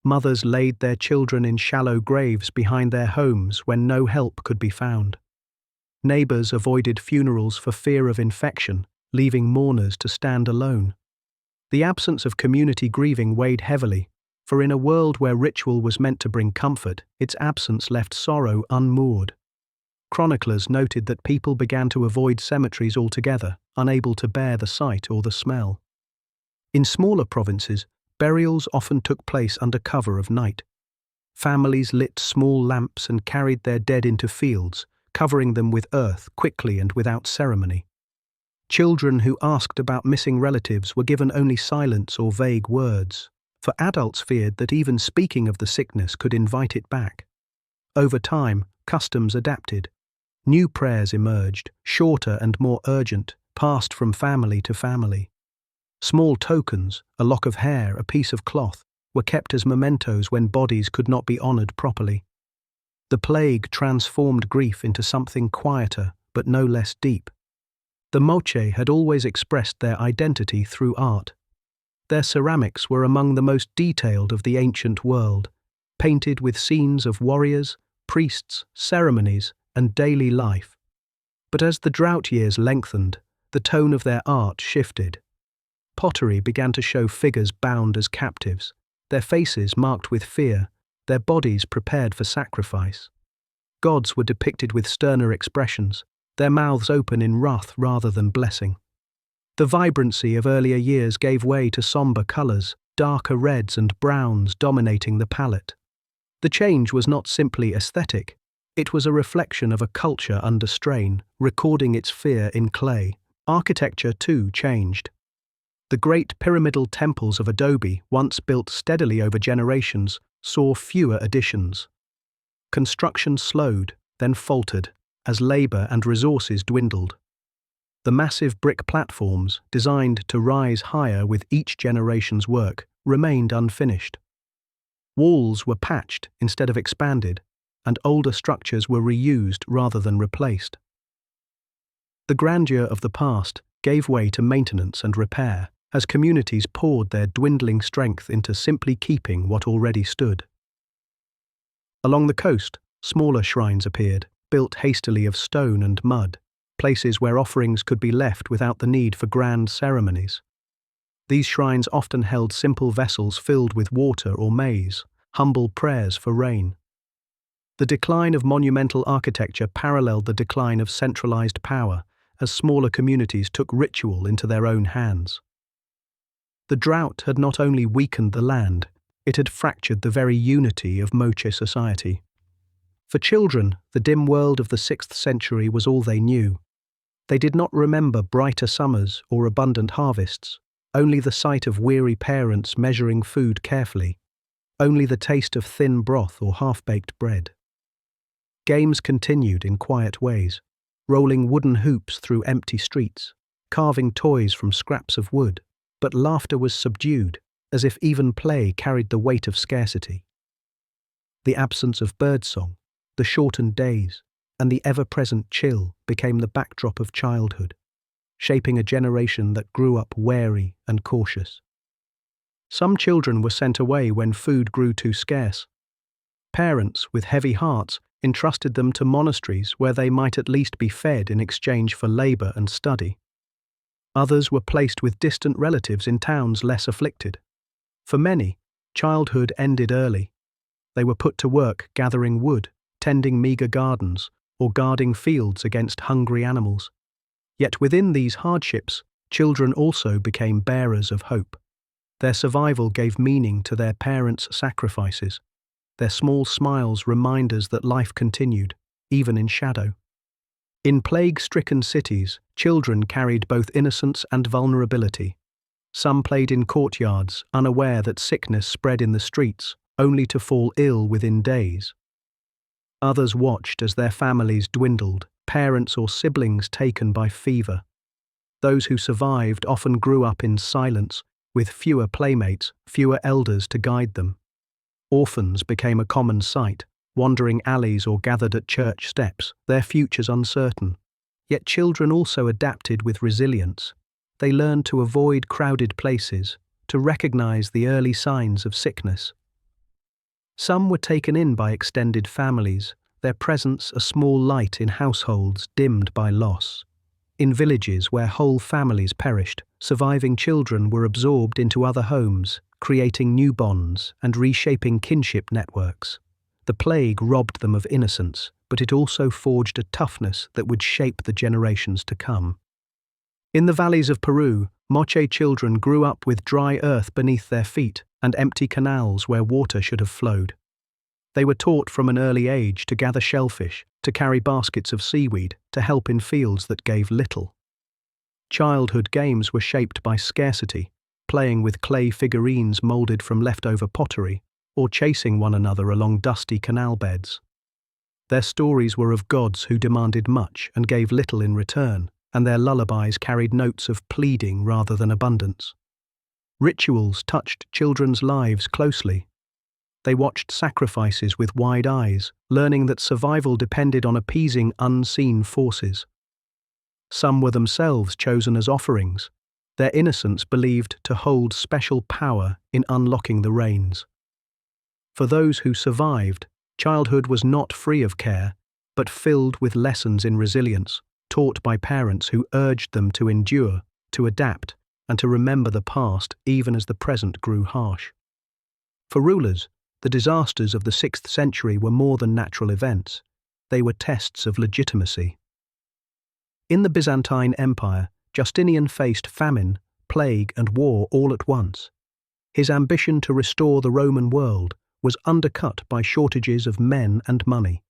Mothers laid their children in shallow graves behind their homes when no help could be found. Neighbours avoided funerals for fear of infection, leaving mourners to stand alone. The absence of community grieving weighed heavily, for in a world where ritual was meant to bring comfort, its absence left sorrow unmoored. Chroniclers noted that people began to avoid cemeteries altogether, unable to bear the sight or the smell. In smaller provinces, burials often took place under cover of night. Families lit small lamps and carried their dead into fields, covering them with earth quickly and without ceremony. Children who asked about missing relatives were given only silence or vague words, for adults feared that even speaking of the sickness could invite it back. Over time, customs adapted. New prayers emerged, shorter and more urgent, passed from family to family. Small tokens, a lock of hair, a piece of cloth, were kept as mementos when bodies could not be honoured properly. The plague transformed grief into something quieter, but no less deep. The Moche had always expressed their identity through art. Their ceramics were among the most detailed of the ancient world, painted with scenes of warriors, priests, ceremonies, and daily life. But as the drought years lengthened, the tone of their art shifted. Pottery began to show figures bound as captives, their faces marked with fear, their bodies prepared for sacrifice. Gods were depicted with sterner expressions, their mouths open in wrath rather than blessing. The vibrancy of earlier years gave way to somber colours, darker reds and browns dominating the palette. The change was not simply aesthetic, it was a reflection of a culture under strain, recording its fear in clay. Architecture, too, changed. The great pyramidal temples of adobe, once built steadily over generations, saw fewer additions. Construction slowed, then faltered, as labour and resources dwindled. The massive brick platforms, designed to rise higher with each generation's work, remained unfinished. Walls were patched instead of expanded, and older structures were reused rather than replaced. The grandeur of the past gave way to maintenance and repair, as communities poured their dwindling strength into simply keeping what already stood. Along the coast, smaller shrines appeared, built hastily of stone and mud, places where offerings could be left without the need for grand ceremonies. These shrines often held simple vessels filled with water or maize, humble prayers for rain. The decline of monumental architecture paralleled the decline of centralized power, as smaller communities took ritual into their own hands. The drought had not only weakened the land, it had fractured the very unity of Moche society. For children, the dim world of the 6th century was all they knew. They did not remember brighter summers or abundant harvests, only the sight of weary parents measuring food carefully, only the taste of thin broth or half-baked bread. Games continued in quiet ways, rolling wooden hoops through empty streets, carving toys from scraps of wood, but laughter was subdued, as if even play carried the weight of scarcity. The absence of birdsong, the shortened days, and the ever-present chill became the backdrop of childhood, shaping a generation that grew up wary and cautious. Some children were sent away when food grew too scarce. Parents, with heavy hearts, entrusted them to monasteries where they might at least be fed in exchange for labour and study. Others were placed with distant relatives in towns less afflicted. For many, childhood ended early. They were put to work gathering wood, tending meagre gardens, or guarding fields against hungry animals. Yet within these hardships, children also became bearers of hope. Their survival gave meaning to their parents' sacrifices. Their small smiles reminders that life continued, even in shadow. In plague-stricken cities, children carried both innocence and vulnerability. Some played in courtyards, unaware that sickness spread in the streets, only to fall ill within days. Others watched as their families dwindled, parents or siblings taken by fever. Those who survived often grew up in silence, with fewer playmates, fewer elders to guide them. Orphans became a common sight, wandering alleys or gathered at church steps, their futures uncertain. Yet children also adapted with resilience. They learned to avoid crowded places, to recognize the early signs of sickness. Some were taken in by extended families, their presence a small light in households dimmed by loss. In villages where whole families perished, surviving children were absorbed into other homes, creating new bonds and reshaping kinship networks. The plague robbed them of innocence, but it also forged a toughness that would shape the generations to come. In the valleys of Peru, Moche children grew up with dry earth beneath their feet and empty canals where water should have flowed. They were taught from an early age to gather shellfish, to carry baskets of seaweed, to help in fields that gave little. Childhood games were shaped by scarcity, playing with clay figurines molded from leftover pottery, or chasing one another along dusty canal beds. Their stories were of gods who demanded much and gave little in return, and their lullabies carried notes of pleading rather than abundance. Rituals touched children's lives closely. They watched sacrifices with wide eyes, learning that survival depended on appeasing unseen forces. Some were themselves chosen as offerings, their innocence believed to hold special power in unlocking the reins. For those who survived, childhood was not free of care, but filled with lessons in resilience, taught by parents who urged them to endure, to adapt, and to remember the past even as the present grew harsh. For rulers, the disasters of the 6th century were more than natural events. They were tests of legitimacy. In the Byzantine Empire, Justinian faced famine, plague, and war all at once. His ambition to restore the Roman world was undercut by shortages of men and money.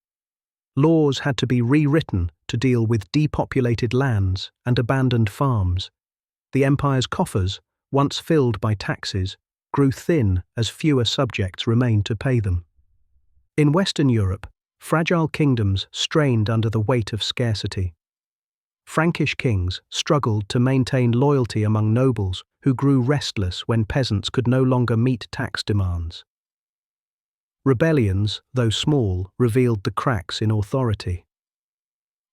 Laws had to be rewritten to deal with depopulated lands and abandoned farms. The empire's coffers, once filled by taxes, grew thin as fewer subjects remained to pay them. In Western Europe, fragile kingdoms strained under the weight of scarcity. Frankish kings struggled to maintain loyalty among nobles who grew restless when peasants could no longer meet tax demands. Rebellions, though small, revealed the cracks in authority.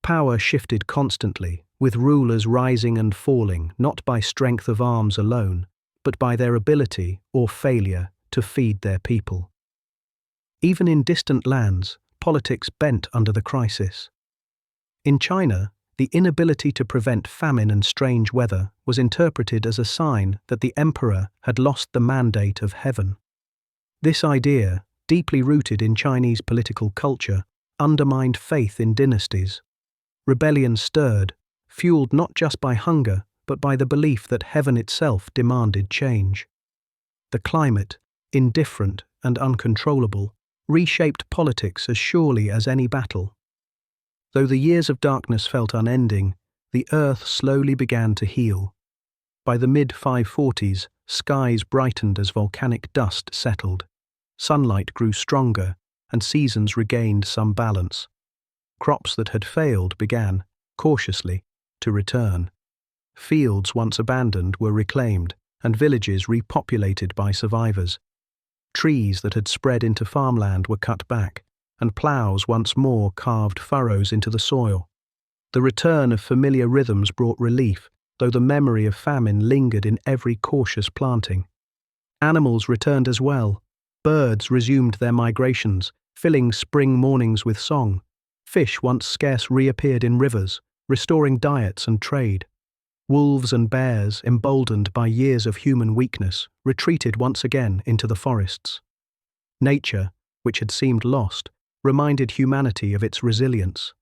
Power shifted constantly, with rulers rising and falling not by strength of arms alone, but by their ability or failure to feed their people. Even in distant lands, politics bent under the crisis. In China, the inability to prevent famine and strange weather was interpreted as a sign that the emperor had lost the mandate of heaven. This idea, deeply rooted in Chinese political culture, undermined faith in dynasties. Rebellion stirred, fueled not just by hunger, but by the belief that heaven itself demanded change. The climate, indifferent and uncontrollable, reshaped politics as surely as any battle. Though the years of darkness felt unending, the earth slowly began to heal. By the mid-540s, skies brightened as volcanic dust settled. Sunlight grew stronger, and seasons regained some balance. Crops that had failed began, cautiously, to return. Fields once abandoned were reclaimed, and villages repopulated by survivors. Trees that had spread into farmland were cut back, and ploughs once more carved furrows into the soil. The return of familiar rhythms brought relief, though the memory of famine lingered in every cautious planting. Animals returned as well. Birds resumed their migrations, filling spring mornings with song. Fish once scarce reappeared in rivers, restoring diets and trade. Wolves and bears, emboldened by years of human weakness, retreated once again into the forests. Nature, which had seemed lost, reminded humanity of its resilience.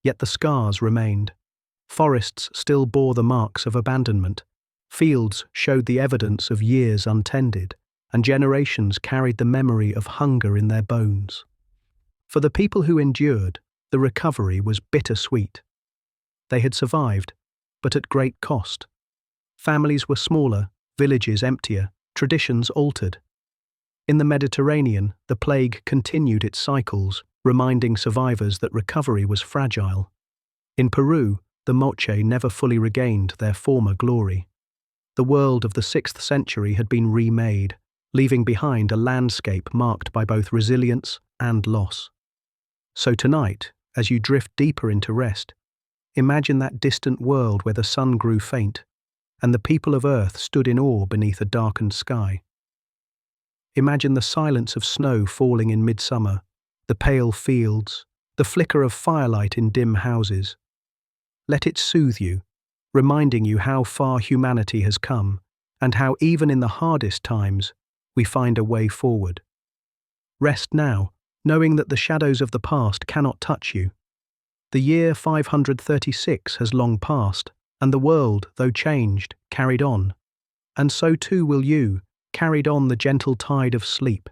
Yet the scars remained. Forests still bore the marks of abandonment. Fields showed the evidence of years untended, and generations carried the memory of hunger in their bones. For the people who endured, the recovery was bittersweet. They had survived, but at great cost. Families were smaller, villages emptier, traditions altered. In the Mediterranean, the plague continued its cycles, reminding survivors that recovery was fragile. In Peru, the Moche never fully regained their former glory. The world of the 6th century had been remade, leaving behind a landscape marked by both resilience and loss. So tonight, as you drift deeper into rest, imagine that distant world where the sun grew faint, and the people of Earth stood in awe beneath a darkened sky. Imagine the silence of snow falling in midsummer, the pale fields, the flicker of firelight in dim houses. Let it soothe you, reminding you how far humanity has come, and how even in the hardest times, we find a way forward. Rest now, knowing that the shadows of the past cannot touch you. The year 536 has long passed, and the world, though changed, carried on. And so too will you, carried on the gentle tide of sleep.